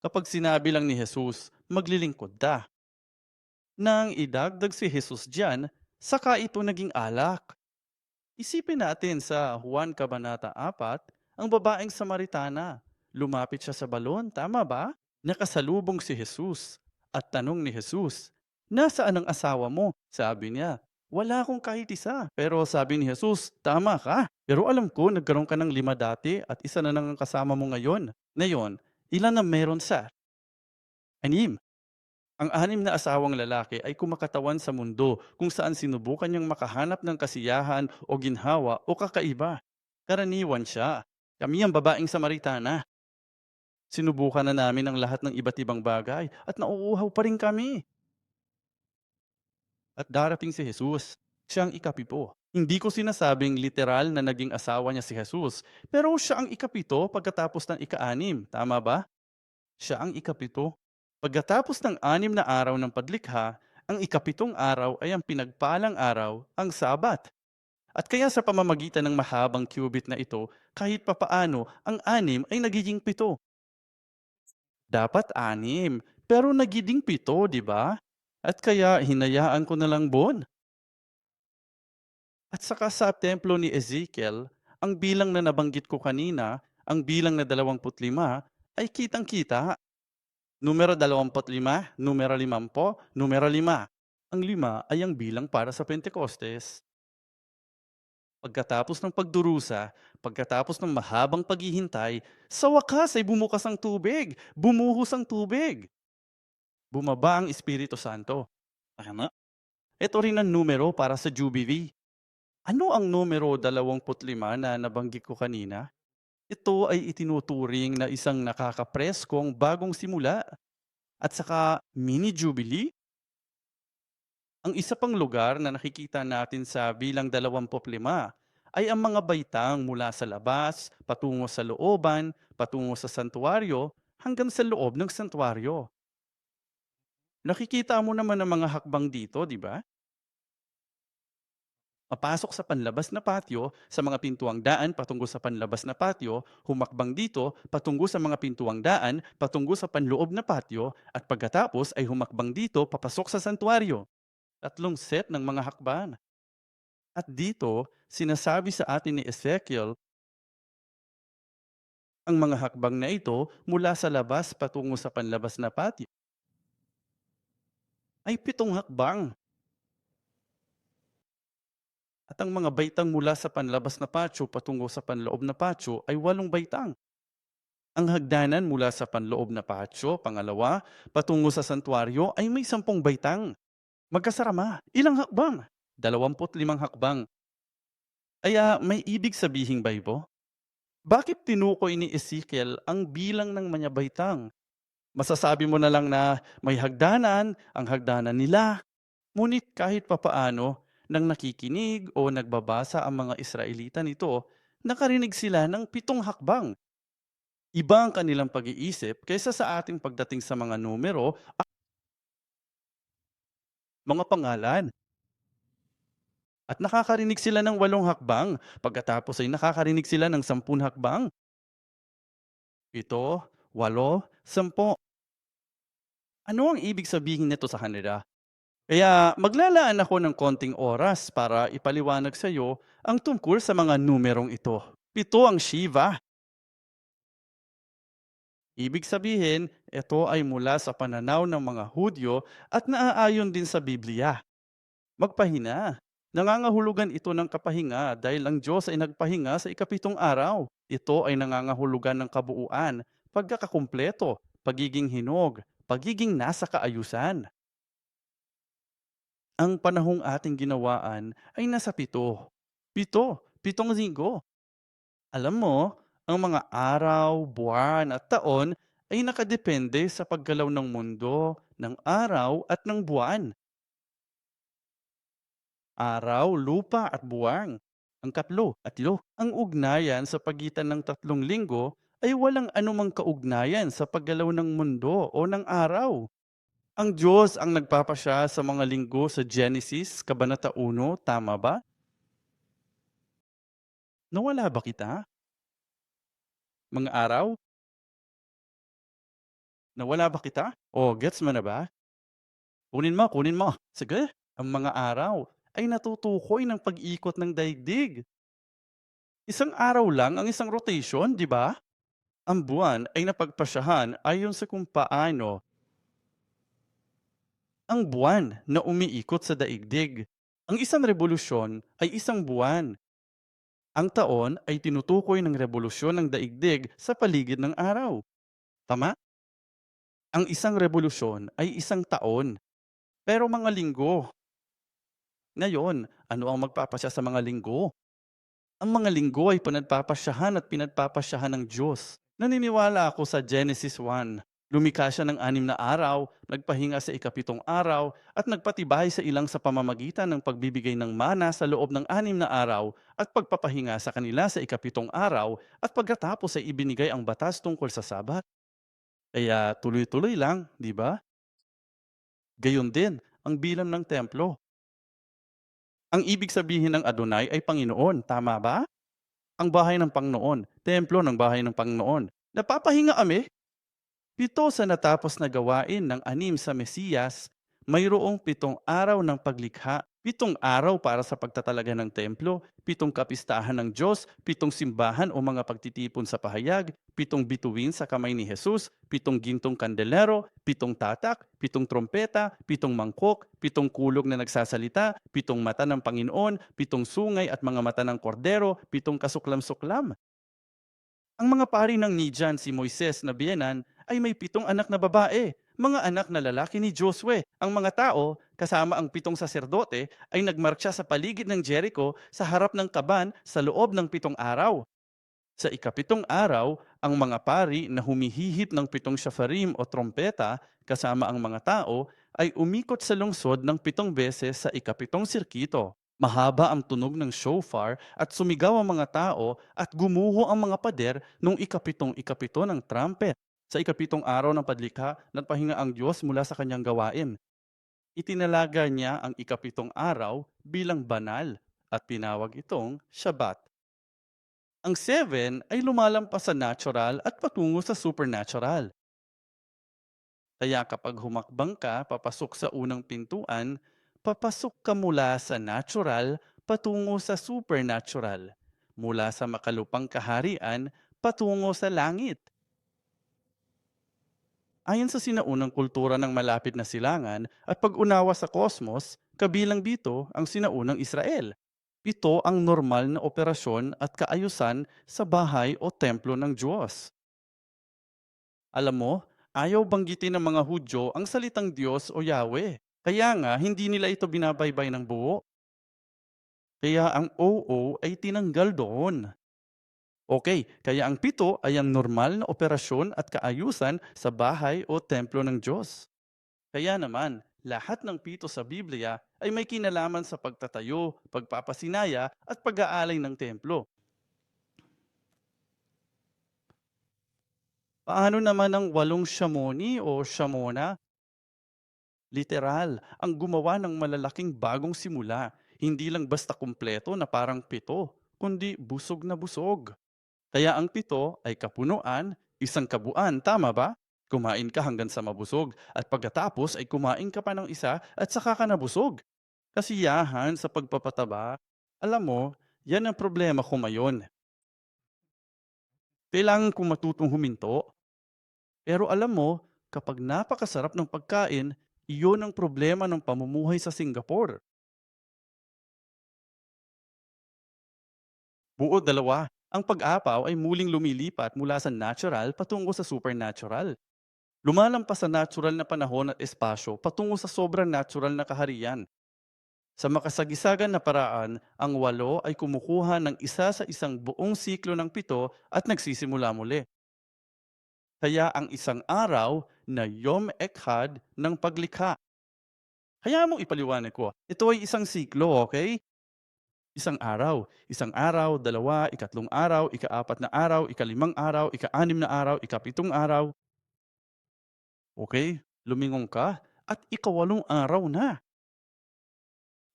A: Kapag sinabi lang ni Jesus, maglilingkod ka. Nang idagdag si Jesus diyan, Saka ito naging alak. Isipin natin sa Juan Kabanata 4, ang babaeng Samaritana. Lumapit siya sa balon, tama ba? Nakasalubong si Jesus at tanong ni Jesus, "Nasaan ang asawa mo?" Sabi niya, "Wala akong kahit isa." Pero sabi ni Jesus, "Tama ka. Pero alam ko nagkaroon ka ng 5 dati at isa na lang ang kasama mo ngayon. Ngayon, ilan ang meron sa 6?" Ang 6 na asawang lalaki ay kumakatawan sa mundo kung saan sinubukan niyang makahanap ng kasiyahan o ginhawa o kakaiba. Karaniwan siya. Kami ang babaeng Samaritana. Sinubukan na namin ang lahat ng iba't ibang bagay at nauuhaw pa rin kami. At darating si Jesus. Siya ang ika-7. Hindi ko sinasabing literal na naging asawa niya si Jesus, pero siya ang ika-7 pagkatapos ng ika-6. Tama ba? Siya ang ika-7. Pagkatapos ng 6 na araw ng paglikha, ang ika-7 araw ay ang pinagpalang araw, ang Sabat. At kaya sa pamamagitan ng mahabang cubit na ito, kahit papaano, ang 6 ay nagiging 7. Dapat 6, pero nagiging 7, di ba? At kaya hinayaan ko na lang bon. At saka sa templo ni Ezekiel, ang bilang na nabanggit ko kanina, ang bilang na 25, ay kitang-kita. Numero 25, numero 50, numero 5. Ang 5 ay ang bilang para sa Pentecostes. Pagkatapos ng pagdurusa, pagkatapos ng mahabang paghihintay, sa wakas ay bumukas ang tubig, bumuhos ang tubig. Bumaba ang Espiritu Santo. Tama? Ito rin ang numero para sa Jubilee. Ano ang numero 25 na nabanggit ko kanina? Ito ay itinuturing na isang nakakapreskong bagong simula at saka mini Jubilee. Ang isa pang lugar na nakikita natin sa bilang 25 ay ang mga baitang mula sa labas, patungo sa looban, patungo sa santuario, hanggang sa loob ng santuario. Nakikita mo naman ang mga hakbang dito, di ba? Papasok sa panlabas na patio, sa mga pintuang daan patungo sa panlabas na patio, humakbang dito patungo sa mga pintuang daan patungo sa panloob na patio, at pagkatapos ay humakbang dito papasok sa santuario. Tatlong set ng mga hakbang. At dito, sinasabi sa atin ni Ezekiel, ang mga hakbang na ito mula sa labas patungo sa panlabas na patio ay 7 hakbang. At ang mga baitang mula sa panlabas na patio patungo sa panloob na patio ay 8 baitang. Ang hagdanan mula sa panloob na patio, pangalawa, patungo sa santuario ay may 10 baitang. Magkasarama, ilang hakbang? 25 hakbang. Kaya may ibig sabihing baybo? Bakit tinukoy ni Ezekiel ang bilang ng manyabaitang? Masasabi mo na lang na may hagdanan, ang hagdanan nila. Ngunit kahit papaano, nang nakikinig o nagbabasa ang mga Israelita nito, nakarinig sila ng 7 hakbang. Iba ang kanilang pag-iisip kaysa sa ating pagdating sa mga numero, mga pangalan. At nakakarinig sila ng 8 hakbang, pagkatapos ay nakakarinig sila ng 10 hakbang. 7, 8, 10. Ano ang ibig sabihin nito sa kanila? Kaya maglalaan ako ng konting oras para ipaliwanag sa iyo ang tungkol sa mga numerong ito. 7 ang Shiva. Ibig sabihin, ito ay mula sa pananaw ng mga Hudyo at naaayon din sa Biblia. Magpahinga. Nangangahulugan ito ng kapahinga dahil ang Diyos ay nagpahinga sa ika-7 araw. Ito ay nangangahulugan ng kabuuan, pagkakakumpleto, pagiging hinog, pagiging nasa kaayusan. Ang panahong ating ginawaan ay nasa 7. 7, 7 linggo. Alam mo, ang mga araw, buwan at taon ay nakadepende sa paggalaw ng mundo, ng araw at ng buwan. Araw, lupa at buwan. Ang katlo at ilo. Ang ugnayan sa pagitan ng 3 linggo ay walang anumang kaugnayan sa paggalaw ng mundo o ng araw. Ang Diyos ang nagpapasya sa mga linggo sa Genesis, Kabanata 1, tama ba? Nawala ba kita? Mga araw? Nawala ba kita? O, gets mo na ba? Kunin mo, kunin mo. Sige, ang mga araw. ay natutukoy ng pag-ikot ng daigdig. Isang araw lang ang isang rotation, di ba? Ang buwan ay napagpasyahan ayon sa kung paano ang buwan na umiikot sa daigdig. Ang isang revolusyon ay isang buwan. Ang taon ay tinutukoy ng revolusyon ng daigdig sa paligid ng araw. Tama? Ang isang revolusyon ay isang taon. Pero mga linggo, ngayon, ano ang magpapasya sa mga linggo? Ang mga linggo ay pinagpapasyahan at pinagpapasyahan ng Diyos. Naniniwala ako sa Genesis 1. Lumikha siya ng 6 na araw, nagpahinga sa ikapitong araw, at nagpatibay sa ilang sa pamamagitan ng pagbibigay ng mana sa loob ng 6 na araw at pagpapahinga sa kanila sa ikapitong araw at pagkatapos ay ibinigay ang batas tungkol sa Sabat. Kaya tuloy-tuloy lang, di ba? Gayon din ang bilang ng templo. Ang ibig sabihin ng Adonai ay Panginoon, tama ba? Ang bahay ng Pangnoon, templo ng bahay ng Pangnoon. Napapahinga kami. 7 sa natapos na gawain ng 6 sa Mesiyas, mayroong 7 araw ng paglikha, 7 araw para sa pagtatalaga ng templo, 7 kapistahan ng Diyos, 7 simbahan o mga pagtitipon sa pahayag, 7 bituin sa kamay ni Jesus, 7 gintong kandelero, 7 tatak, 7 trompeta, 7 mangkok, 7 kulog na nagsasalita, 7 mata ng Panginoon, 7 sungay at mga mata ng kordero, 7 kasuklam-suklam. Ang mga pari ng Midian, si Moises na biyenan, ay may 7 anak na babae, mga anak na lalaki ni Josue. Ang mga tao, kasama ang 7 saserdote, ay nagmarcha sa paligid ng Jericho sa harap ng kaban sa loob ng 7 araw. Sa ikapitong araw, ang mga pari na humihihit ng 7 shafarim o trompeta, kasama ang mga tao, ay umikot sa lungsod ng 7 beses sa ikapitong sirkito. Mahaba ang tunog ng shofar at sumigaw ang mga tao at gumuho ang mga pader nung ikapitong ikapito ng trumpet. Sa ikapitong araw ng padlikha, nagpahinga ang Diyos mula sa kanyang gawain. Itinalaga niya ang ikapitong araw bilang banal at pinawag itong Shabbat. Ang 7 ay lumalampas sa natural at patungo sa supernatural. Kaya kapag humakbang ka papasok sa unang pintuan, papasok ka mula sa natural patungo sa supernatural. Mula sa makalupang kaharian patungo sa langit. Ayon sa sinaunang kultura ng malapit na silangan at pag-unawa sa kosmos, kabilang dito ang sinaunang Israel. Ito ang normal na operasyon at kaayusan sa bahay o templo ng Diyos. Alam mo, ayaw banggitin ng mga Hudyo ang salitang Diyos o Yahweh. Kaya nga, hindi nila ito binabaybay ng buo. Kaya ang oo ay tinanggal doon. Okay, kaya ang 7 ay ang normal na operasyon at kaayusan sa bahay o templo ng Diyos. Kaya naman, lahat ng 7 sa Biblia ay may kinalaman sa pagtatayo, pagpapasinaya at pag-aalay ng templo. Paano naman ang 8 Shamoni o Shamona? Literal, ang gumawa ng malalaking bagong simula. Hindi lang basta kumpleto na parang 7, kundi busog na busog. Kaya ang 7 ay kapunuan, isang kabuuan, tama ba? Kumain ka hanggang sa mabusog at pagkatapos ay kumain ka pa ng isa at saka ka nabusog. Kasiyahan sa pagpapataba. Alam mo, yan ang problema ko ngayon. Kailangan kong matutong huminto. Pero alam mo, kapag napakasarap ng pagkain, iyon ang problema ng pamumuhay sa Singapore. Buo dalawa. Ang pag-apaw ay muling lumilipat mula sa natural patungo sa supernatural. Lumalampas sa natural na panahon at espasyo patungo sa sobrang natural na kaharian. Sa makasagisagan na paraan, ang 8 ay kumukuha ng isa sa isang buong siklo ng 7 at nagsisimula muli. Kaya ang isang araw na Yom Echad ng paglikha. Kaya mong ipaliwanag ko, ito ay isang siklo, okay? Isang araw, dalawa, ikatlong araw, ikaapat na araw, ikalimang araw, ika-6 na araw, ikapitong araw. Okay? Lumingon ka at ika-8 araw na.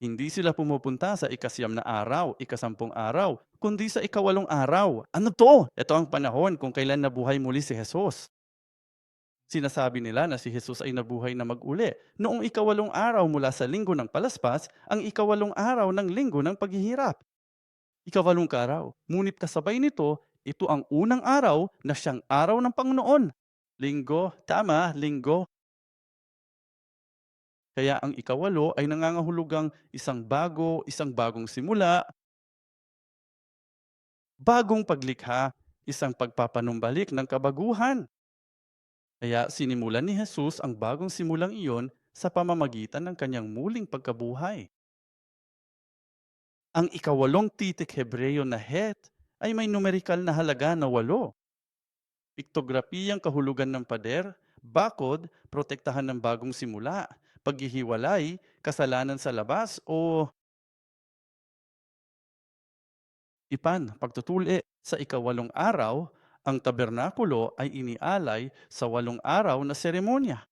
A: Hindi sila pumupunta sa ika-9 na araw, ika-10 araw, kundi sa ika-8 araw. Ano to? Ito ang panahon kung kailan nabuhay muli si Jesus. Sinasabi nila na si Jesus ay nabuhay na mag-uli noong ikawalong araw mula sa linggo ng palaspas, ang ikawalong araw ng linggo ng paghihirap. Ikawalong araw. Ngunit kasabay nito, ito ang unang araw na siyang araw ng Panginoon. Linggo, tama, linggo. Kaya ang ikawalo ay nangangahulugang isang bagong simula, bagong paglikha, isang pagpapanumbalik ng kabaguhan. Kaya sinimulan ni Jesus ang bagong simulang iyon sa pamamagitan ng kanyang muling pagkabuhay. Ang ikawalong titik Hebreyo na het ay may numerikal na halaga na 8. Piktograpiyang kahulugan ng pader, bakod, protektahan ng bagong simula, paghihiwalay, kasalanan sa labas o pagtutuli. Sa ikawalong araw, ang tabernakulo ay inialay sa 8 araw na seremonya.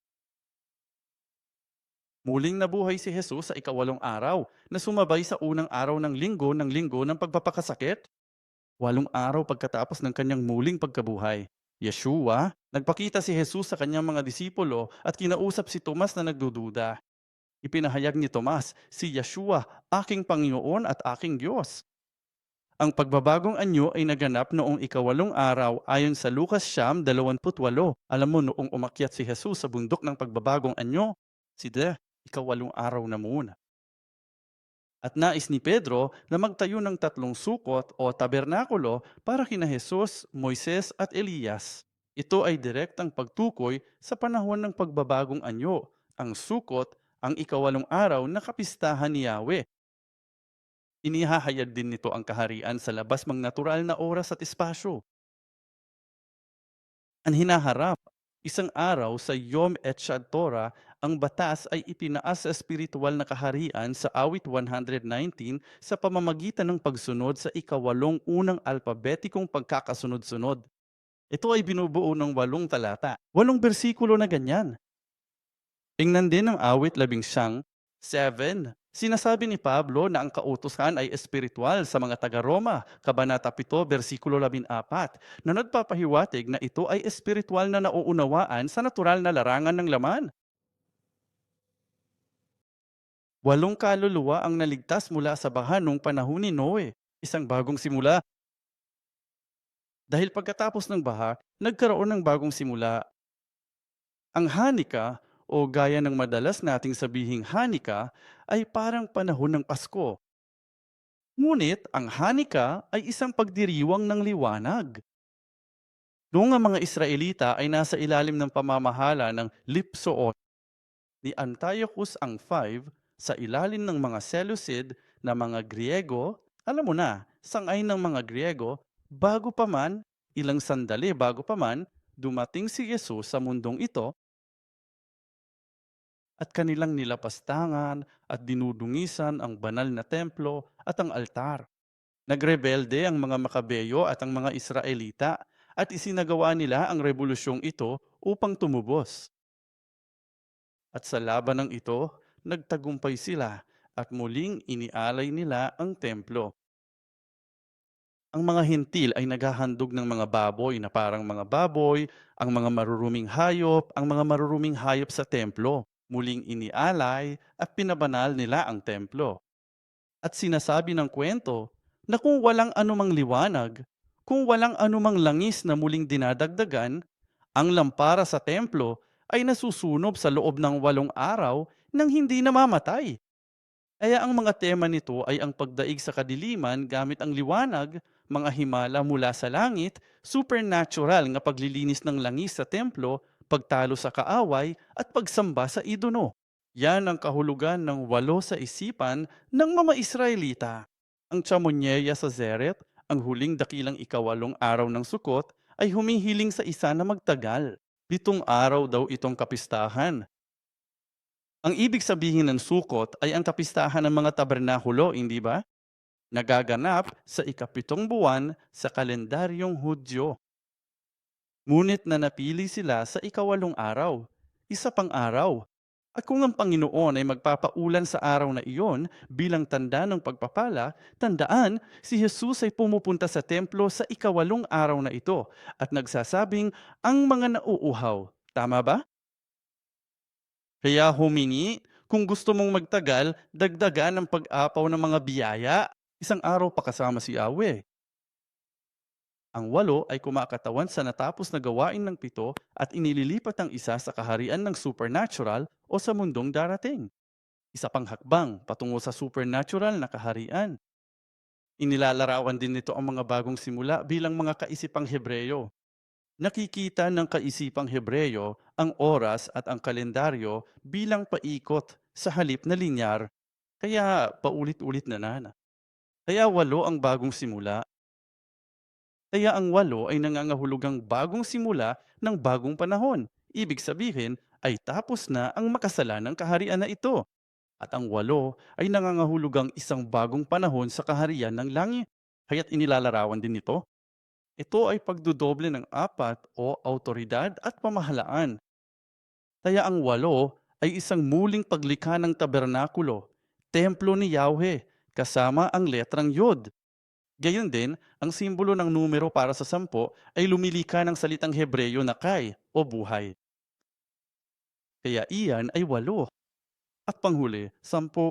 A: Muling nabuhay si Jesus sa ikawalong araw na sumabay sa unang araw ng linggo ng pagpapakasakit. 8 araw pagkatapos ng kanyang muling pagkabuhay. Yeshua, nagpakita si Jesus sa kanyang mga disipulo at kinausap si Tomas na nagdududa. Ipinahayag ni Tomas, si Yeshua, aking Panginoon at aking Diyos. Ang pagbabagong anyo ay naganap noong ikawalong araw ayon sa Lucas 28. Alam mo noong umakyat si Jesus sa bundok ng pagbabagong anyo, ikawalong araw na muna. At nais ni Pedro na magtayo ng 3 sukot o tabernakulo para kina Jesus, Moises at Elias. Ito ay direktang pagtukoy sa panahon ng pagbabagong anyo. Ang sukot, ang ikawalong araw na kapistahan ni Yahweh. Inihahayag din nito ang kaharian sa labas mang natural na oras at espasyo. Ang hinaharap, isang araw sa Yom Etchad Torah, ang batas ay itinaas sa espiritual na kaharian sa awit 119 sa pamamagitan ng pagsunod sa ikawalong unang alpabetikong pagkakasunod-sunod. Ito ay binubuo ng 8 talata, 8 bersikulo na ganyan. Tingnan din ang awit 11:7. Sinasabi ni Pablo na ang kautusan ay espiritual sa mga taga-Roma, Kabanata 7, versikulo 14, na nagpapahiwatig na ito ay espiritual na nauunawaan sa natural na larangan ng laman. 8 kaluluwa ang naligtas mula sa baha noong panahon ni Noe, isang bagong simula. Dahil pagkatapos ng baha, nagkaroon ng bagong simula. Ang Hanukkah o gaya ng madalas nating sabihing Hanukkah ay parang panahon ng Pasko. Ngunit ang Hanukkah ay isang pagdiriwang ng liwanag. Noong ang mga Israelita ay nasa ilalim ng pamamahala ng Lipsoot ni Antiochus ang 5 sa ilalim ng mga Seleucid na mga Griego, alam mo na, sangay ng mga Griego, ilang sandali bago pa man, dumating si Jesus sa mundong ito at kanilang nilapastangan at dinudungisan ang banal na templo at ang altar. Nagrebelde ang mga Makabeyo at ang mga Israelita at isinagawa nila ang rebolusyong ito upang tumubos. At sa labanang ito, nagtagumpay sila at muling inialay nila ang templo. Ang mga hintil ay naghahandog ng mga baboy na parang mga baboy, ang mga maruruming hayop sa templo. Muling inialay at pinabanal nila ang templo. At sinasabi ng kwento na kung walang anumang liwanag, kung walang anumang langis na muling dinadagdagan, ang lampara sa templo ay nasusunog sa loob ng 8 araw nang hindi namamatay. Kaya ang mga tema nito ay ang pagdaig sa kadiliman gamit ang liwanag, mga himala mula sa langit, supernatural nga paglilinis ng langis sa templo, pagtalo sa kaaway, at pagsamba sa idono. Yan ang kahulugan ng 8 sa isipan ng mga Israelita. Ang Chamonyeya sa Zeret, ang huling dakilang ikawalong araw ng Sukot, ay humihiling sa isa na magtagal. 7 araw daw itong kapistahan. Ang ibig sabihin ng Sukot ay ang kapistahan ng mga tabernakulo, hindi ba? Nagaganap sa ikapitong buwan sa kalendaryong Hudyo. Ngunit nanapili sila sa ikawalong araw, isa pang araw. At kung ang Panginoon ay magpapaulan sa araw na iyon bilang tanda ng pagpapala, tandaan, si Jesus ay pumupunta sa templo sa ikawalong araw na ito at nagsasabing, ang mga nauuhaw Tama ba? Kaya humingi, kung gusto mong magtagal, dagdagan ang pag-apaw ng mga biyaya. Isang araw pa kasama si Yahweh. Ang 8 ay kumakatawan sa natapos na gawain ng 7 at inililipat ang isa sa kaharian ng supernatural o sa mundong darating. Isa pang hakbang patungo sa supernatural na kaharian. Inilalarawan din nito ang mga bagong simula bilang mga kaisipang Hebreyo. Nakikita ng kaisipang Hebreyo ang oras at ang kalendaryo bilang paikot sa halip na linyar, kaya paulit-ulit na nana. Kaya 8 ang bagong simula. Kaya ang 8 ay nangangahulugang bagong simula ng bagong panahon. Ibig sabihin ay tapos na ang makasalanang kaharian na ito. At ang 8 ay nangangahulugang isang bagong panahon sa kaharian ng langit. Kaya't inilalarawan din nito. Ito ay pagdudoble ng 4 o autoridad at pamahalaan. Kaya ang 8 ay isang muling paglikha ng tabernakulo, templo ni Yahweh, kasama ang letrang Yod. Gayon din, ang simbolo ng numero para sa 10 ay lumilika ng salitang Hebreyo na kay o buhay. Kaya iyan ay 8. At panghuli, 10,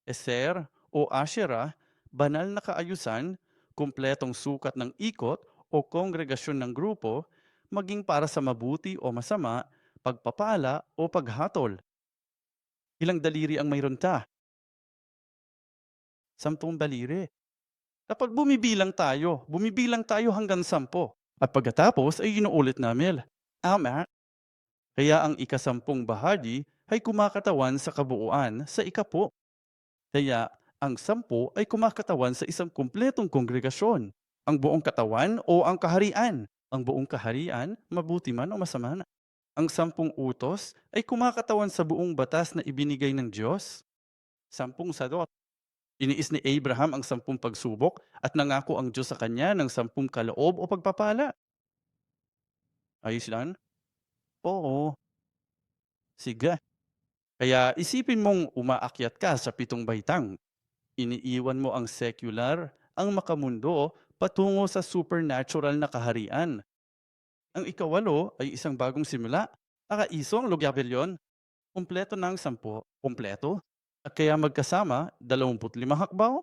A: Eser o Asherah, banal na kaayusan, kumpletong sukat ng ikot o kongregasyon ng grupo, maging para sa mabuti o masama, pagpapala o paghatol. Ilang daliri ang mayroon ka? 10 daliri. Kapag bumibilang tayo hanggang 10. At pagkatapos ay inuulit namin. Tama. Kaya ang ika-10 bahagi ay kumakatawan sa kabuuan sa ika-10. Kaya ang 10 ay kumakatawan sa isang kumpletong kongregasyon. Ang buong katawan o ang kaharian. Ang buong kaharian, mabuti man o masama na. Ang 10 utos ay kumakatawan sa buong batas na ibinigay ng Diyos. 10 sadot. Iniis ni Abraham ang 10 pagsubok at nangako ang Diyos sa kanya ng 10 kaloob o pagpapala. Ayos yan? Oo, sige. Kaya isipin mong umaakyat ka sa 7 baitang. Iniiwan mo ang secular, ang makamundo, patungo sa supernatural na kaharian. Ang ika-8 ay isang bagong simula. Akaiso ang Lugyabel. Kumpleto ng 10. Kumpleto? At kaya magkasama, 25 hakbaw?